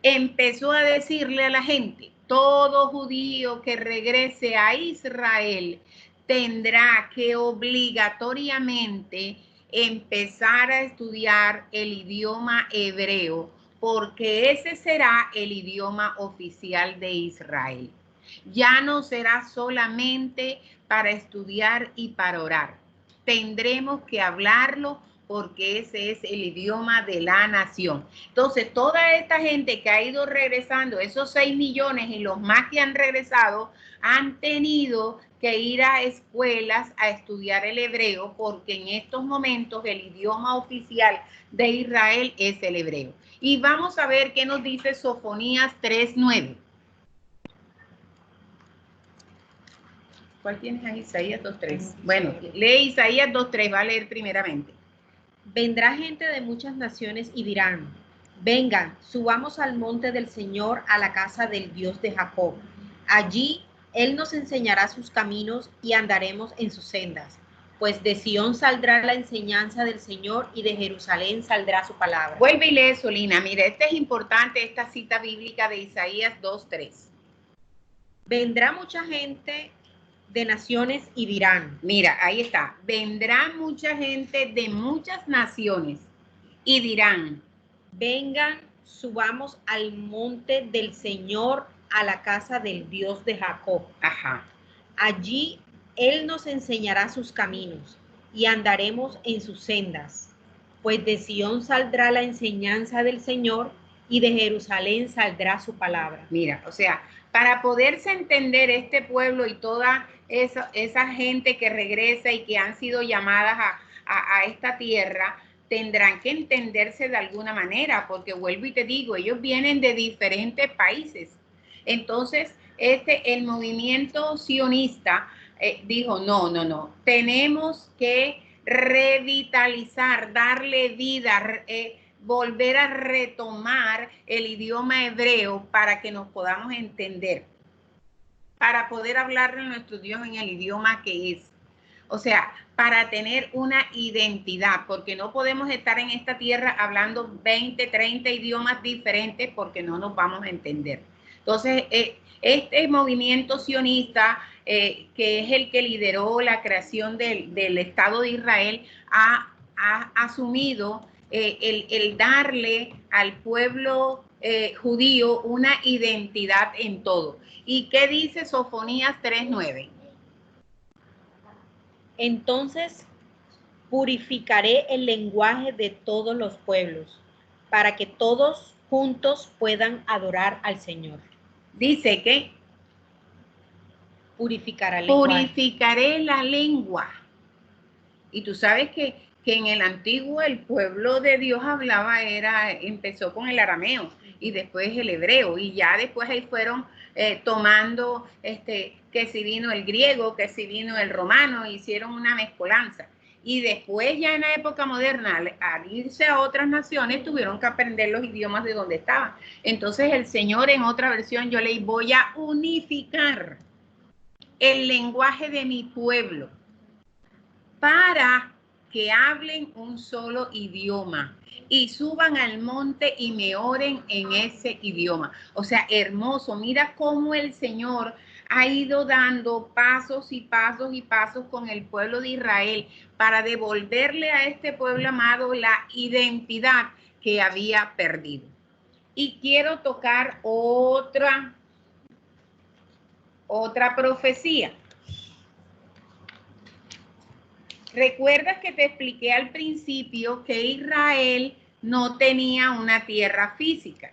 empezó a decirle a la gente, todo judío que regrese a Israel tendrá que obligatoriamente empezar a estudiar el idioma hebreo, porque ese será el idioma oficial de Israel. Ya no será solamente para estudiar y para orar. Tendremos que hablarlo porque ese es el idioma de la nación. Entonces, toda esta gente que ha ido regresando, esos 6 millones y los más que han regresado, han tenido que ir a escuelas a estudiar el hebreo, porque en estos momentos el idioma oficial de Israel es el hebreo. Y vamos a ver qué nos dice Sofonías 3:9. ¿Cuál tienes ahí? Isaías 2:3. Bueno, lee Isaías 2:3, va a leer primeramente. Vendrá gente de muchas naciones y dirán, vengan, subamos al monte del Señor, a la casa del Dios de Jacob. Allí Él nos enseñará sus caminos y andaremos en sus sendas. Pues de Sión saldrá la enseñanza del Señor y de Jerusalén saldrá su palabra. Vuelve y lee, Solina. Mira, esta es importante, esta cita bíblica de Isaías 2:3. Vendrá mucha gente de naciones y dirán. Mira, ahí está. Vendrá mucha gente de muchas naciones y dirán. Vengan, subamos al monte del Señor, a la casa del Dios de Jacob. Ajá. Allí Él nos enseñará sus caminos y andaremos en sus sendas. Pues de Sión saldrá la enseñanza del Señor y de Jerusalén saldrá su palabra. Mira, o sea, para poderse entender este pueblo y toda esa gente que regresa y que han sido llamadas a esta tierra, tendrán que entenderse de alguna manera, porque vuelvo y te digo, ellos vienen de diferentes países. Entonces, el movimiento sionista dijo, no, tenemos que revitalizar, darle vida, volver a retomar el idioma hebreo para que nos podamos entender, para poder hablar de nuestro idioma en el idioma que es. O sea, para tener una identidad, porque no podemos estar en esta tierra hablando 20, 30 idiomas diferentes porque no nos vamos a entender. Entonces, este movimiento sionista, que es el que lideró la creación del Estado de Israel, ha asumido el darle al pueblo judío una identidad en todo. ¿Y qué dice Sofonías 3:9? Entonces purificaré el lenguaje de todos los pueblos, para que todos juntos puedan adorar al Señor. Dice que purificaré la lengua. Y tú sabes que en el antiguo el pueblo de Dios empezó con el arameo y después el hebreo, y ya después ahí fueron tomando que si vino el griego, que si vino el romano, hicieron una mezcolanza. Y después ya en la época moderna, al irse a otras naciones, tuvieron que aprender los idiomas de donde estaban. Entonces el Señor, en otra versión, yo le voy a unificar el lenguaje de mi pueblo para que hablen un solo idioma y suban al monte y me oren en ese idioma. O sea, hermoso. Mira cómo el Señor ha ido dando pasos y pasos y pasos con el pueblo de Israel para devolverle a este pueblo amado la identidad que había perdido. Y quiero tocar otra profecía. ¿Recuerdas que te expliqué al principio que Israel no tenía una tierra física?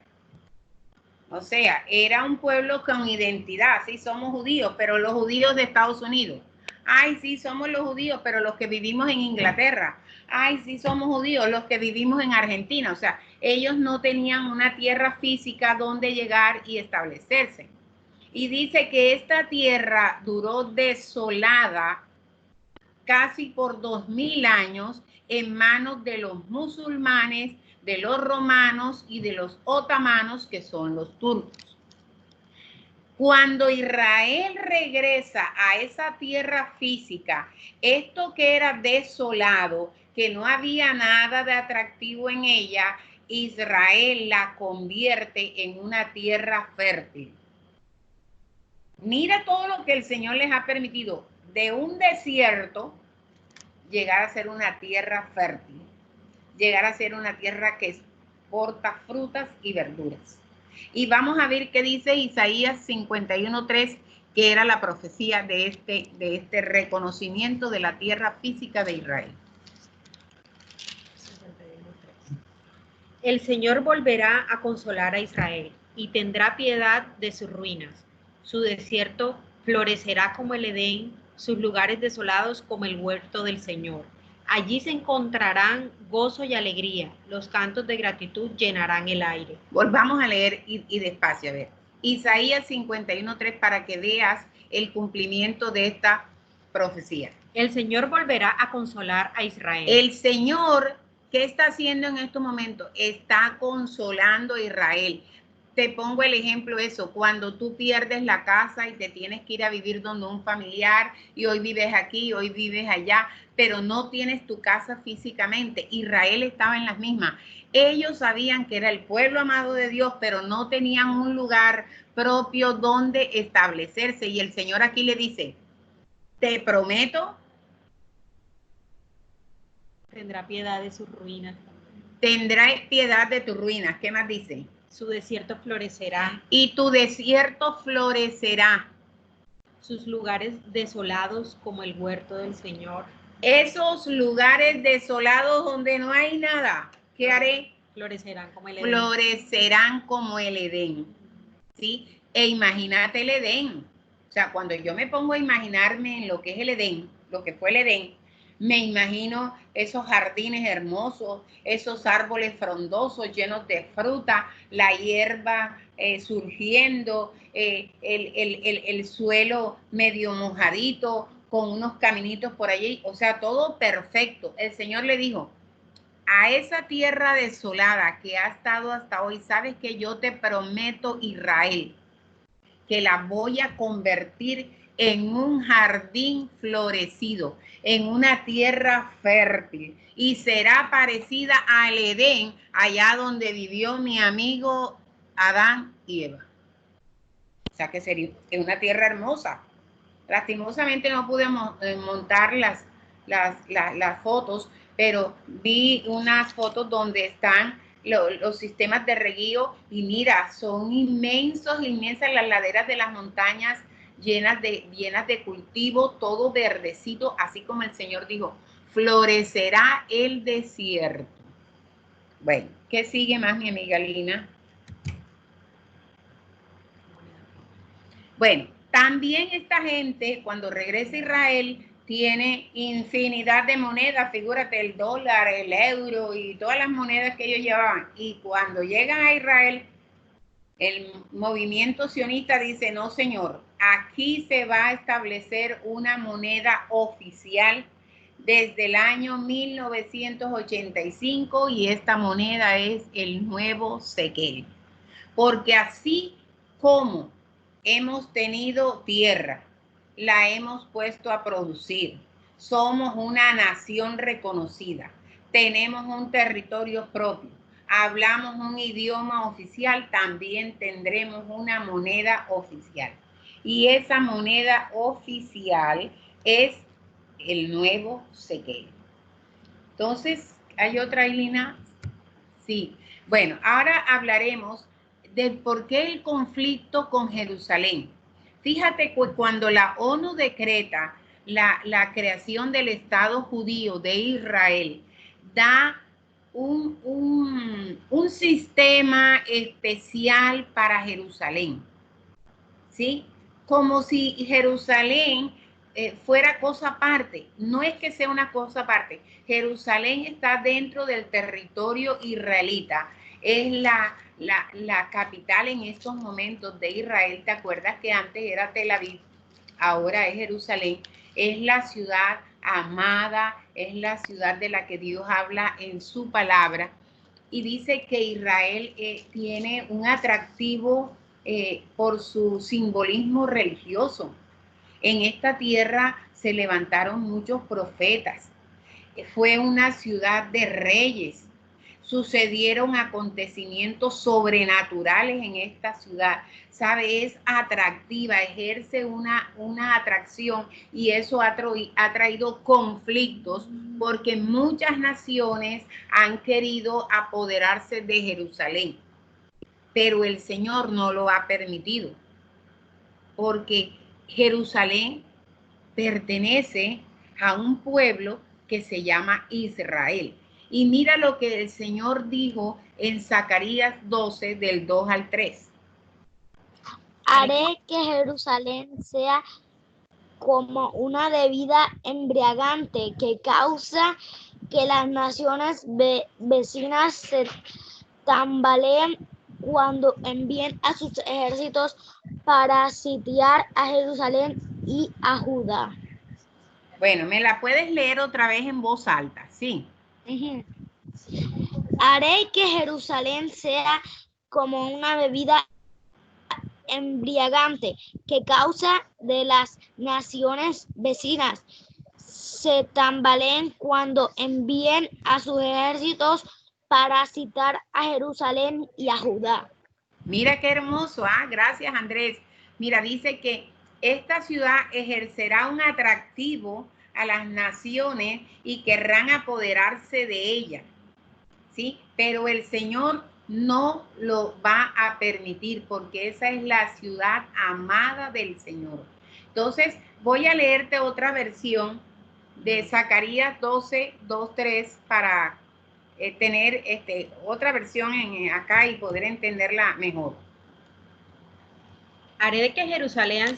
O sea, era un pueblo con identidad. Sí, somos judíos, pero los judíos de Estados Unidos. Ay, sí, somos los judíos, pero los que vivimos en Inglaterra. Ay, sí, somos judíos, los que vivimos en Argentina. O sea, ellos no tenían una tierra física donde llegar y establecerse. Y dice que esta tierra duró desolada casi por 2000 años en manos de los musulmanes, de los romanos y de los otomanos, que son los turcos. Cuando Israel regresa a esa tierra física, esto que era desolado, que no había nada de atractivo en ella, Israel la convierte en una tierra fértil. Mira todo lo que el Señor les ha permitido, de un desierto llegar a ser una tierra fértil, llegar a ser una tierra que exporta frutas y verduras. Y vamos a ver qué dice Isaías 51:3, que era la profecía de este reconocimiento de la tierra física de Israel. El Señor volverá a consolar a Israel y tendrá piedad de sus ruinas. Su desierto florecerá como el Edén, sus lugares desolados como el huerto del Señor. Allí se encontrarán gozo y alegría, los cantos de gratitud llenarán el aire. Volvamos a leer y despacio, a ver. Isaías 51:3, para que veas el cumplimiento de esta profecía. El Señor volverá a consolar a Israel. El Señor, ¿qué está haciendo en estos momentos? Está consolando a Israel. Te pongo el ejemplo eso, cuando tú pierdes la casa y te tienes que ir a vivir donde un familiar y hoy vives aquí, hoy vives allá, pero no tienes tu casa físicamente. Israel estaba en las mismas. Ellos sabían que era el pueblo amado de Dios, pero no tenían un lugar propio donde establecerse. Y el Señor aquí le dice, te prometo. Tendrá piedad de sus ruinas. Tendrá piedad de tus ruinas. ¿Qué más dice? Su desierto florecerá. Y tu desierto florecerá. Sus lugares desolados como el huerto del Señor. Esos lugares desolados donde no hay nada, ¿qué haré? Florecerán como el Edén. Florecerán como el Edén. ¿Sí? E imagínate el Edén. O sea, cuando yo me pongo a imaginarme en lo que es el Edén, lo que fue el Edén, me imagino esos jardines hermosos, esos árboles frondosos llenos de fruta, la hierba surgiendo, el suelo medio mojadito, con unos caminitos por allí, o sea, todo perfecto. El Señor le dijo, a esa tierra desolada que ha estado hasta hoy, sabes que yo te prometo, Israel, que la voy a convertir en un jardín florecido, en una tierra fértil, y será parecida al Edén, allá donde vivió mi amigo Adán y Eva. O sea que sería una tierra hermosa. Lastimosamente no pude montar las fotos, pero vi unas fotos donde están los sistemas de reguío y mira, son inmensas las laderas de las montañas llenas de cultivo, todo verdecito, así como el Señor dijo, florecerá el desierto. Bueno, ¿qué sigue más, mi amiga Lina? Bueno, también esta gente, cuando regresa a Israel, tiene infinidad de monedas, figúrate, el dólar, el euro y todas las monedas que ellos llevaban. Y cuando llegan a Israel, el movimiento sionista dice, no señor, aquí se va a establecer una moneda oficial desde el año 1985 y esta moneda es el nuevo sequel. Porque así como hemos tenido tierra, la hemos puesto a producir. Somos una nación reconocida. Tenemos un territorio propio. Hablamos un idioma oficial. También tendremos una moneda oficial. Y esa moneda oficial es el nuevo sequel. Entonces, ¿hay otra, Ailina? Sí. Bueno, ahora hablaremos de por qué el conflicto con Jerusalén. Fíjate que cuando la ONU decreta la creación del Estado judío de Israel, da un sistema especial para Jerusalén, ¿sí? Como si Jerusalén fuera cosa aparte. No es que sea una cosa aparte. Jerusalén está dentro del territorio israelita. Es la capital en estos momentos de Israel. ¿Te acuerdas que antes era Tel Aviv? Ahora es Jerusalén. Es la ciudad amada, es la ciudad de la que Dios habla en su palabra. Y dice que Israel tiene un atractivo por su simbolismo religioso. En esta tierra se levantaron muchos profetas. Fue una ciudad de reyes. Sucedieron acontecimientos sobrenaturales en esta ciudad. ¿Sabe? Es atractiva, ejerce una atracción, y eso ha traído conflictos porque muchas naciones han querido apoderarse de Jerusalén, pero el Señor no lo ha permitido, porque Jerusalén pertenece a un pueblo que se llama Israel. Y mira lo que el Señor dijo en Zacarías 12, del 2 al 3. Haré que Jerusalén sea como una bebida embriagante que causa que las naciones vecinas se tambaleen cuando envíen a sus ejércitos para sitiar a Jerusalén y a Judá. Bueno, ¿me la puedes leer otra vez en voz alta? Sí. Haré que Jerusalén sea como una bebida embriagante que causa de las naciones vecinas se tambaleen cuando envíen a sus ejércitos para citar a Jerusalén y a Judá. Mira qué hermoso, gracias Andrés. Mira, dice que esta ciudad ejercerá un atractivo a las naciones y querrán apoderarse de ella, ¿sí? Pero el Señor no lo va a permitir, porque esa es la ciudad amada del Señor. Entonces, voy a leerte otra versión de Zacarías 12, 2, 3 para tener otra versión acá y poder entenderla mejor. Haré que Jerusalén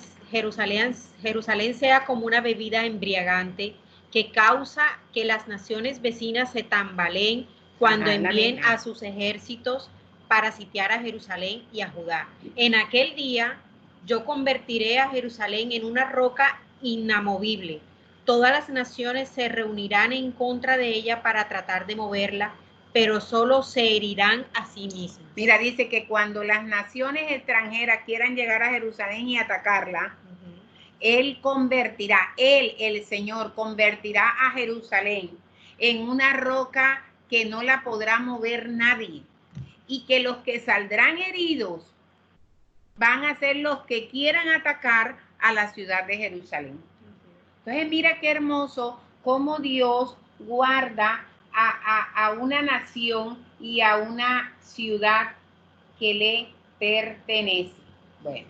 sea como una bebida embriagante que causa que las naciones vecinas se tambaleen cuando envíen a sus ejércitos para sitiar a Jerusalén y a Judá. En aquel día yo convertiré a Jerusalén en una roca inamovible. Todas las naciones se reunirán en contra de ella para tratar de moverla, pero solo se herirán a sí mismos. Mira, dice que cuando las naciones extranjeras quieran llegar a Jerusalén y atacarla, Él convertirá, el Señor, convertirá a Jerusalén en una roca que no la podrá mover nadie, y que los que saldrán heridos van a ser los que quieran atacar a la ciudad de Jerusalén. Entonces, mira qué hermoso cómo Dios guarda a una nación y a una ciudad que le pertenece. Bueno.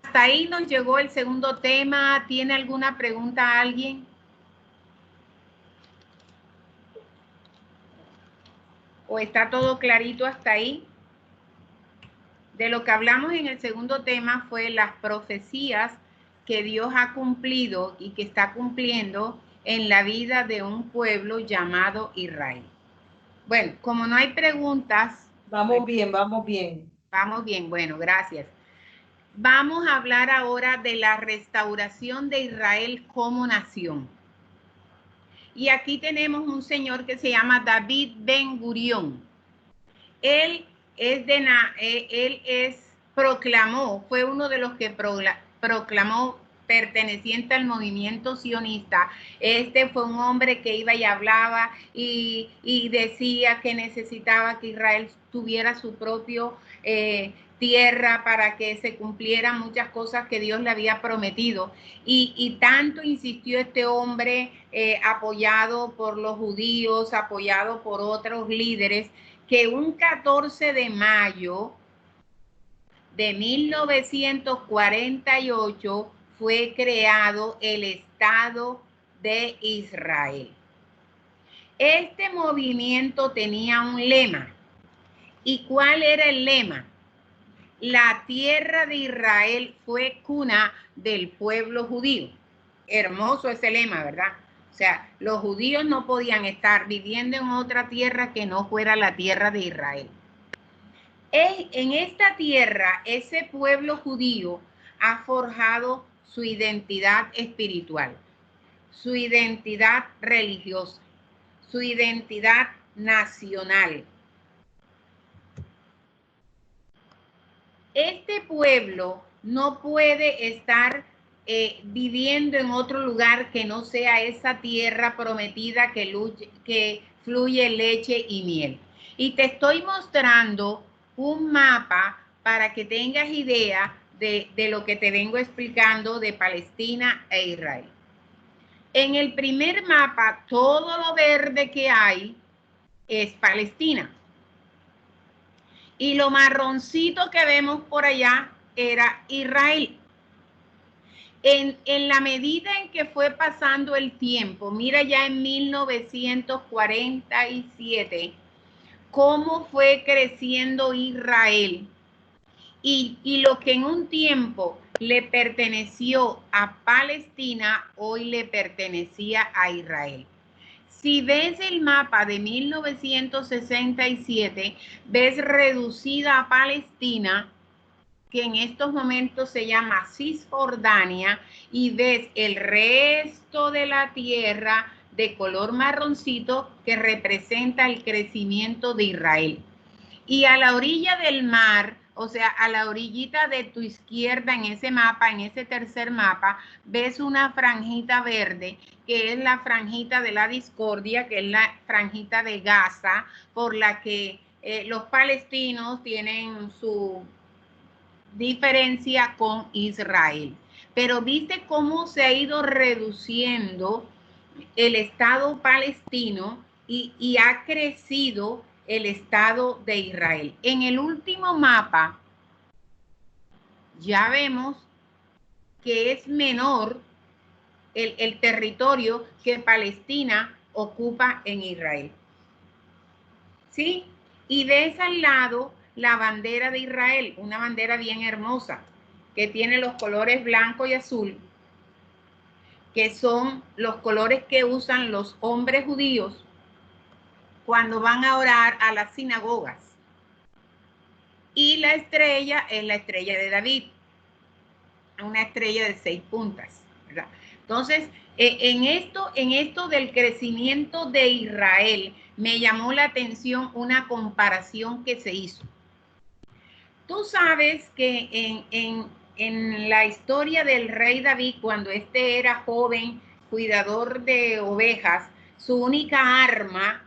Hasta ahí nos llegó el segundo tema. ¿Tiene alguna pregunta alguien? ¿O está todo clarito hasta ahí? De lo que hablamos en el segundo tema fue las profecías que Dios ha cumplido y que está cumpliendo en la vida de un pueblo llamado Israel. Bueno, como no hay preguntas... Vamos bien, vamos bien. Vamos bien, bueno, gracias. Vamos a hablar ahora de la restauración de Israel como nación. Y aquí tenemos un señor que se llama David Ben Gurión. Él proclamó, fue uno de los que proclamó perteneciente al movimiento sionista. Fue un hombre que iba y hablaba y decía que necesitaba que Israel tuviera su propio tierra para que se cumplieran muchas cosas que Dios le había prometido. Y tanto insistió este hombre, apoyado por los judíos, apoyado por otros líderes, que un 14 de mayo de 1948 fue creado el Estado de Israel. Este movimiento tenía un lema. ¿Y cuál era el lema? La tierra de Israel fue cuna del pueblo judío. Hermoso ese lema, ¿verdad? O O sea, los judíos no podían estar viviendo en otra tierra que no fuera la tierra de Israel. En esta tierra, ese pueblo judío ha forjado su identidad espiritual, su identidad religiosa, su identidad nacional. Este pueblo no puede estar viviendo en otro lugar que no sea esa tierra prometida que fluye leche y miel. Y te estoy mostrando un mapa para que tengas idea de lo que te vengo explicando de Palestina e Israel. En el primer mapa, todo lo verde que hay es Palestina. Y lo marroncito que vemos por allá era Israel. En la medida en que fue pasando el tiempo, mira ya en 1947, cómo fue creciendo Israel. Y lo que en un tiempo le perteneció a Palestina, hoy le pertenecía a Israel. Si ves el mapa de 1967, ves reducida a Palestina, que en estos momentos se llama Cisjordania, y ves el resto de la tierra de color marroncito que representa el crecimiento de Israel. Y a la orilla del mar, o sea, a la orillita de tu izquierda en ese mapa, en ese tercer mapa, ves una franjita verde, que es la franjita de la discordia, que es la franjita de Gaza, por la que los palestinos tienen su diferencia con Israel. Pero viste cómo se ha ido reduciendo el Estado palestino y ha crecido el Estado de Israel. En el último mapa ya vemos que es menor el territorio que Palestina ocupa en Israel. ¿Sí? Y ves al lado la bandera de Israel, una bandera bien hermosa, que tiene los colores blanco y azul, que son los colores que usan los hombres judíos cuando van a orar a las sinagogas. Y la estrella es la estrella de David, una estrella de 6 puntas, ¿verdad? Entonces, en esto del crecimiento de Israel, me llamó la atención una comparación que se hizo. Tú sabes que en la historia del rey David, cuando este era joven, cuidador de ovejas, su única arma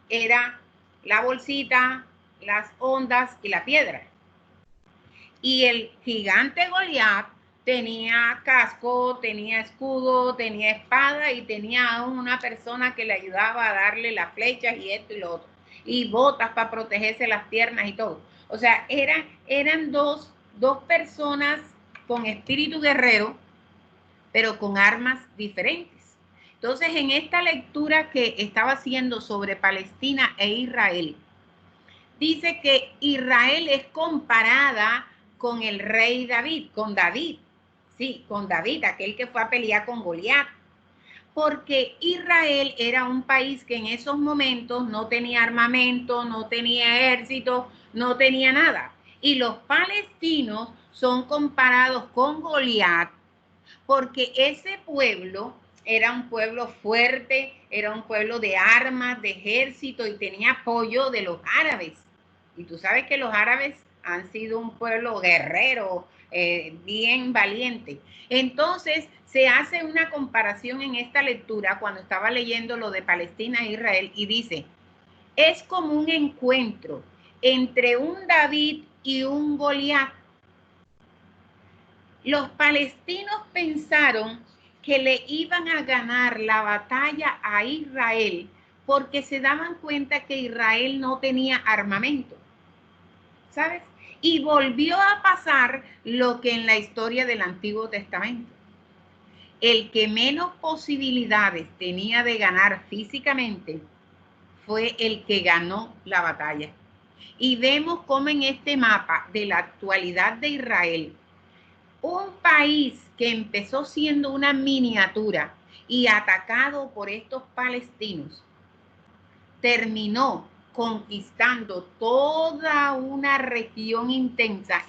era la bolsita, las ondas y la piedra. Y el gigante Goliat tenía casco, tenía escudo, tenía espada y tenía aún una persona que le ayudaba a darle las flechas y esto y lo otro. Y botas para protegerse las piernas y todo. O sea, eran dos personas con espíritu guerrero, pero con armas diferentes. Entonces, en esta lectura que estaba haciendo sobre Palestina e Israel, dice que Israel es comparada con el rey David, con David. Sí, con David, aquel que fue a pelear con Goliat. Porque Israel era un país que en esos momentos no tenía armamento, no tenía ejército, no tenía nada. Y los palestinos son comparados con Goliat porque ese pueblo era un pueblo fuerte, era un pueblo de armas, de ejército y tenía apoyo de los árabes. Y tú sabes que los árabes han sido un pueblo guerrero, bien valiente. Entonces, se hace una comparación en esta lectura cuando estaba leyendo lo de Palestina e Israel y dice, es como un encuentro entre un David y un Goliat. Los palestinos pensaron que le iban a ganar la batalla a Israel porque se daban cuenta que Israel no tenía armamento, ¿sabes? Y volvió a pasar lo que en la historia del Antiguo Testamento. El que menos posibilidades tenía de ganar físicamente fue el que ganó la batalla. Y vemos cómo en este mapa de la actualidad de Israel, un país que empezó siendo una miniatura y atacado por estos palestinos, terminó conquistando toda una región inmensa,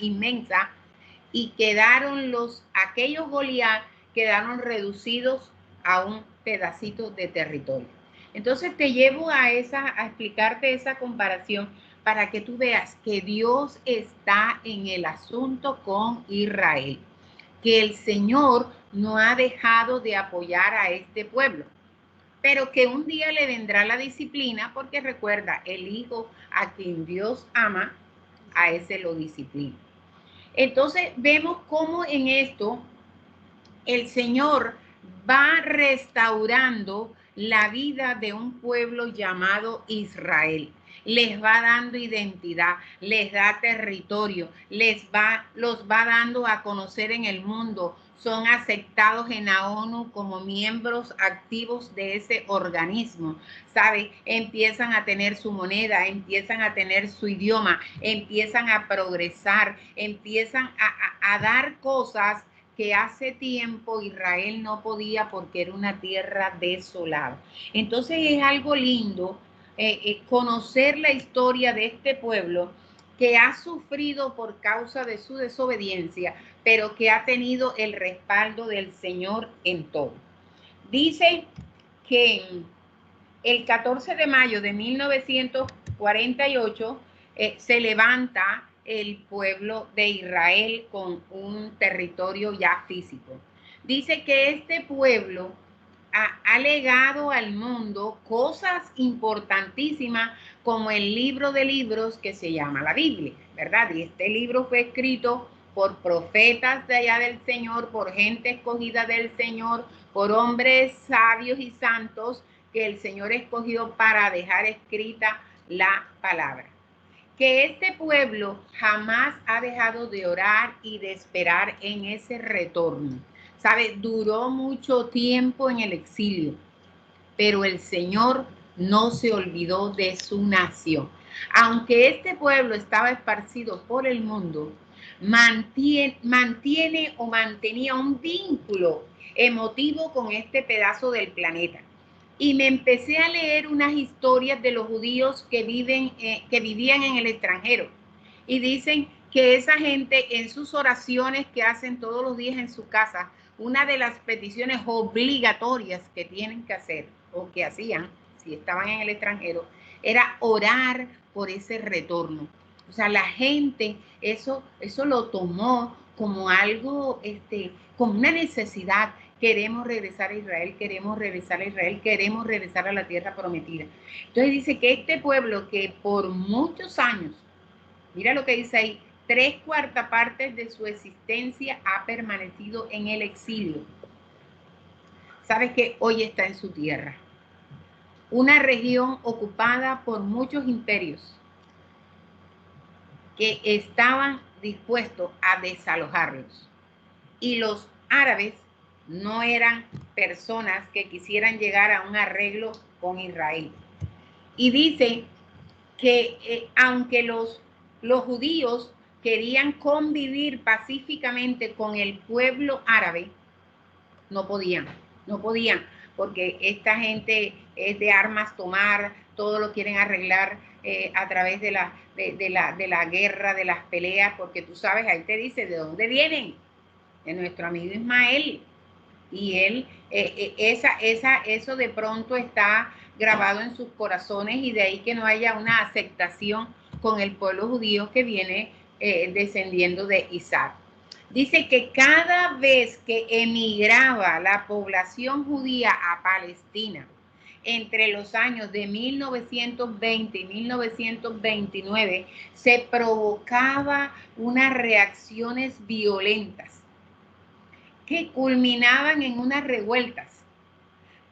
y quedaron aquellos Goliat quedaron reducidos a un pedacito de territorio. Entonces te llevo a explicarte esa comparación para que tú veas que Dios está en el asunto con Israel, que el Señor no ha dejado de apoyar a este pueblo, pero que un día le vendrá la disciplina, porque recuerda, el hijo a quien Dios ama, a ese lo disciplina. Entonces vemos cómo en esto el Señor va restaurando la vida de un pueblo llamado Israel. Les va dando identidad, les da territorio, los va dando a conocer en el mundo. Son aceptados en la ONU como miembros activos de ese organismo, ¿sabe? Empiezan a tener su moneda, empiezan a tener su idioma, empiezan a progresar, empiezan a dar cosas que hace tiempo Israel no podía porque era una tierra desolada. Entonces es algo lindo conocer la historia de este pueblo que ha sufrido por causa de su desobediencia, pero que ha tenido el respaldo del Señor en todo. Dice que el 14 de mayo de 1948 se levanta el pueblo de Israel con un territorio ya físico. Dice que este pueblo ha legado al mundo cosas importantísimas como el libro de libros que se llama la Biblia, ¿verdad? Y este libro fue escrito por profetas de allá del Señor, por gente escogida del Señor, por hombres sabios y santos que el Señor escogió para dejar escrita la palabra. Que este pueblo jamás ha dejado de orar y de esperar en ese retorno. ¿Sabe? Duró mucho tiempo en el exilio, pero el Señor no se olvidó de su nación. Aunque este pueblo estaba esparcido por el mundo, mantenía un vínculo emotivo con este pedazo del planeta. Y me empecé a leer unas historias de los judíos que vivían en el extranjero. Y dicen que esa gente en sus oraciones que hacen todos los días en su casa, una de las peticiones obligatorias que tienen que hacer o que hacían si estaban en el extranjero era orar por ese retorno. O sea, la gente eso lo tomó como algo, como una necesidad. Queremos regresar a Israel, queremos regresar a Israel, queremos regresar a la tierra prometida. Entonces dice que este pueblo que por muchos años, mira lo que dice ahí, 3/4 partes de su existencia ha permanecido en el exilio. Sabes que hoy está en su tierra. Una región ocupada por muchos imperios que estaban dispuestos a desalojarlos. Y los árabes no eran personas que quisieran llegar a un arreglo con Israel. Y dice que aunque los judíos querían convivir pacíficamente con el pueblo árabe, no podían, porque esta gente es de armas tomar, todo lo quieren arreglar a través de la guerra, de las peleas, porque tú sabes, ahí te dice de dónde vienen, de nuestro amigo Ismael. Y él, eso de pronto está grabado en sus corazones, y de ahí que no haya una aceptación con el pueblo judío que viene descendiendo de Isaac. Dice que cada vez que emigraba la población judía a Palestina entre los años de 1920 y 1929, se provocaba unas reacciones violentas que culminaban en unas revueltas,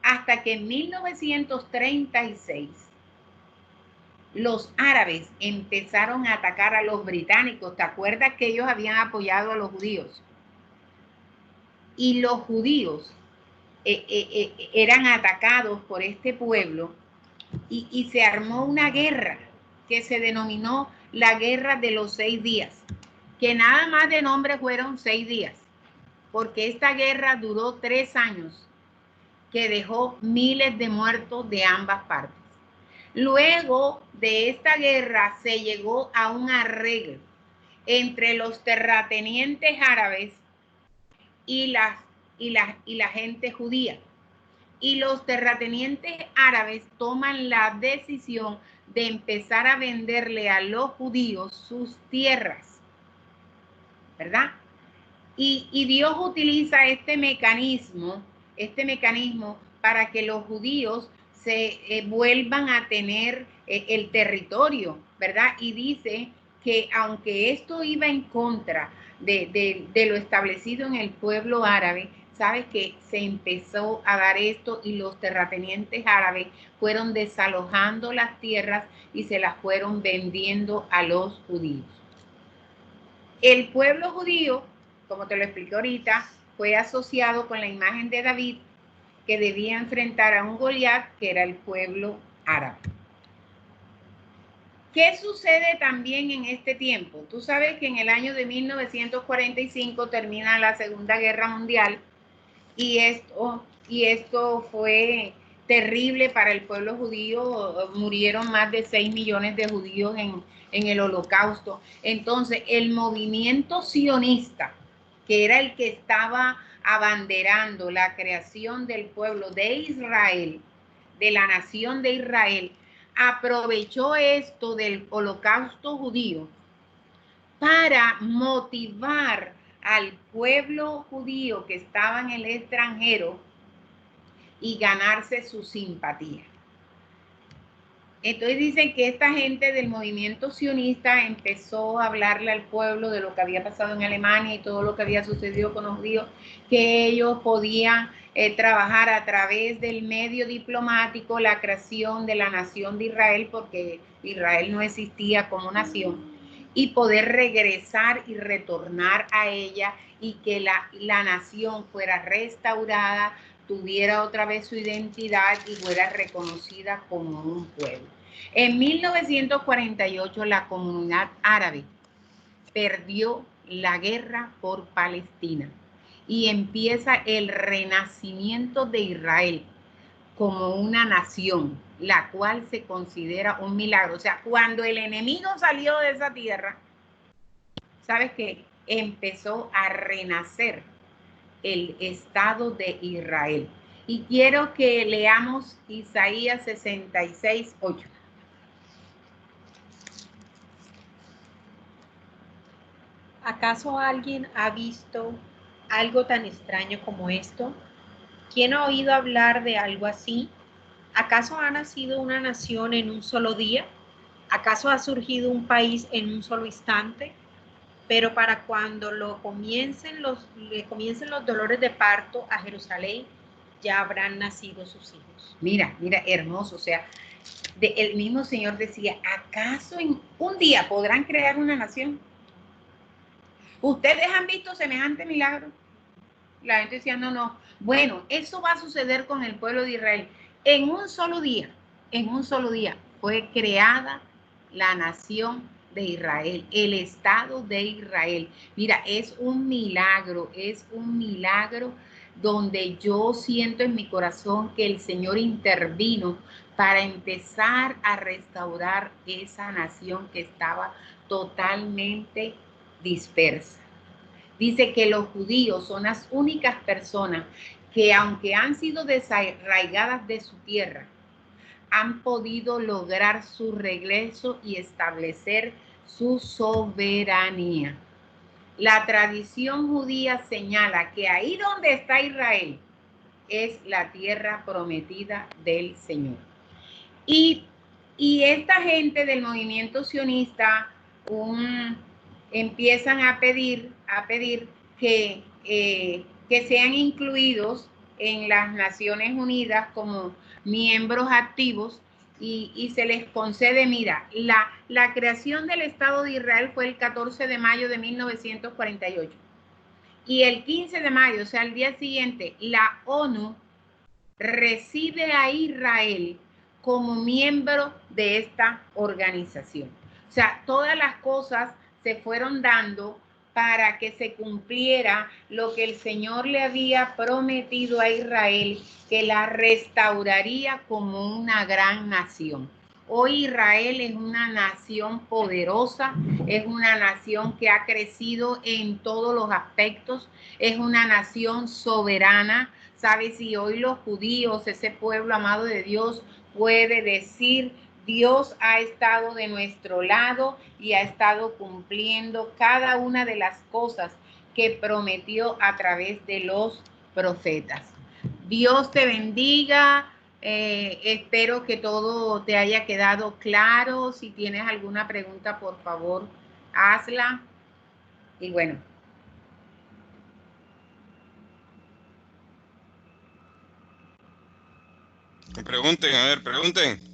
hasta que en 1936 los árabes empezaron a atacar a los británicos. ¿Te acuerdas que ellos habían apoyado a los judíos? Y los judíos eran atacados por este pueblo, y se armó una guerra que se denominó la Guerra de los 6 días, que nada más de nombre fueron 6 días, porque esta guerra duró 3 años que dejó miles de muertos de ambas partes. Luego de esta guerra se llegó a un arreglo entre los terratenientes árabes y la gente judía. Y los terratenientes árabes toman la decisión de empezar a venderle a los judíos sus tierras, ¿verdad? Y Dios utiliza este mecanismo para que los judíos se vuelvan a tener el territorio, ¿verdad? Y dice que aunque esto iba en contra de lo establecido en el pueblo árabe, sabes que se empezó a dar esto y los terratenientes árabes fueron desalojando las tierras y se las fueron vendiendo a los judíos. El pueblo judío, como te lo expliqué ahorita, fue asociado con la imagen de David, que debía enfrentar a un Goliat, que era el pueblo árabe. ¿Qué sucede también en este tiempo? Tú sabes que en el año de 1945 termina la Segunda Guerra Mundial y esto fue terrible para el pueblo judío. Murieron más de 6 millones de judíos en el Holocausto. Entonces, el movimiento sionista, que era el que estaba abanderando la creación del pueblo de Israel, de la nación de Israel, aprovechó esto del Holocausto judío para motivar al pueblo judío que estaba en el extranjero y ganarse su simpatía. Entonces dicen que esta gente del movimiento sionista empezó a hablarle al pueblo de lo que había pasado en Alemania y todo lo que había sucedido con los judíos, que ellos podían trabajar a través del medio diplomático la creación de la nación de Israel, porque Israel no existía como nación, y poder regresar y retornar a ella y que la nación fuera restaurada, tuviera otra vez su identidad y fuera reconocida como un pueblo. En 1948 la comunidad árabe perdió la guerra por Palestina y empieza el renacimiento de Israel como una nación, la cual se considera un milagro. O sea, cuando el enemigo salió de esa tierra, ¿sabes qué? Empezó a renacer el Estado de Israel. Y quiero que leamos Isaías 66:8. ¿Acaso alguien ha visto algo tan extraño como esto? ¿Quién ha oído hablar de algo así? ¿Acaso ha nacido una nación en un solo día? ¿Acaso ha surgido un país en un solo instante? Pero para cuando le comiencen los dolores de parto a Jerusalén, ya habrán nacido sus hijos. Mira, hermoso. O sea, el mismo Señor decía, ¿acaso en un día podrán crear una nación? ¿Ustedes han visto semejante milagro? La gente decía, no. Bueno, eso va a suceder con el pueblo de Israel. En un solo día fue creada la nación de Israel, el Estado de Israel. Mira, es un milagro donde yo siento en mi corazón que el Señor intervino para empezar a restaurar esa nación que estaba totalmente dispersa. Dice que los judíos son las únicas personas que, aunque han sido desarraigadas de su tierra, han podido lograr su regreso y establecer su soberanía. La tradición judía señala que ahí donde está Israel es la tierra prometida del Señor. Y esta gente del movimiento sionista empiezan a pedir que sean incluidos en las Naciones Unidas como miembros activos y se les concede, mira, la creación del Estado de Israel fue el 14 de mayo de 1948 y el 15 de mayo, o sea, el día siguiente, la ONU recibe a Israel como miembro de esta organización. O sea, todas las cosas se fueron dando para que se cumpliera lo que el Señor le había prometido a Israel, que la restauraría como una gran nación. Hoy Israel es una nación poderosa, es una nación que ha crecido en todos los aspectos, es una nación soberana. ¿Sabes? Y hoy los judíos, ese pueblo amado de Dios, puede decir: Dios ha estado de nuestro lado y ha estado cumpliendo cada una de las cosas que prometió a través de los profetas. Dios te bendiga. Espero que todo te haya quedado claro. Si tienes alguna pregunta, por favor, hazla. Y bueno. Que pregunten, a ver, pregunten.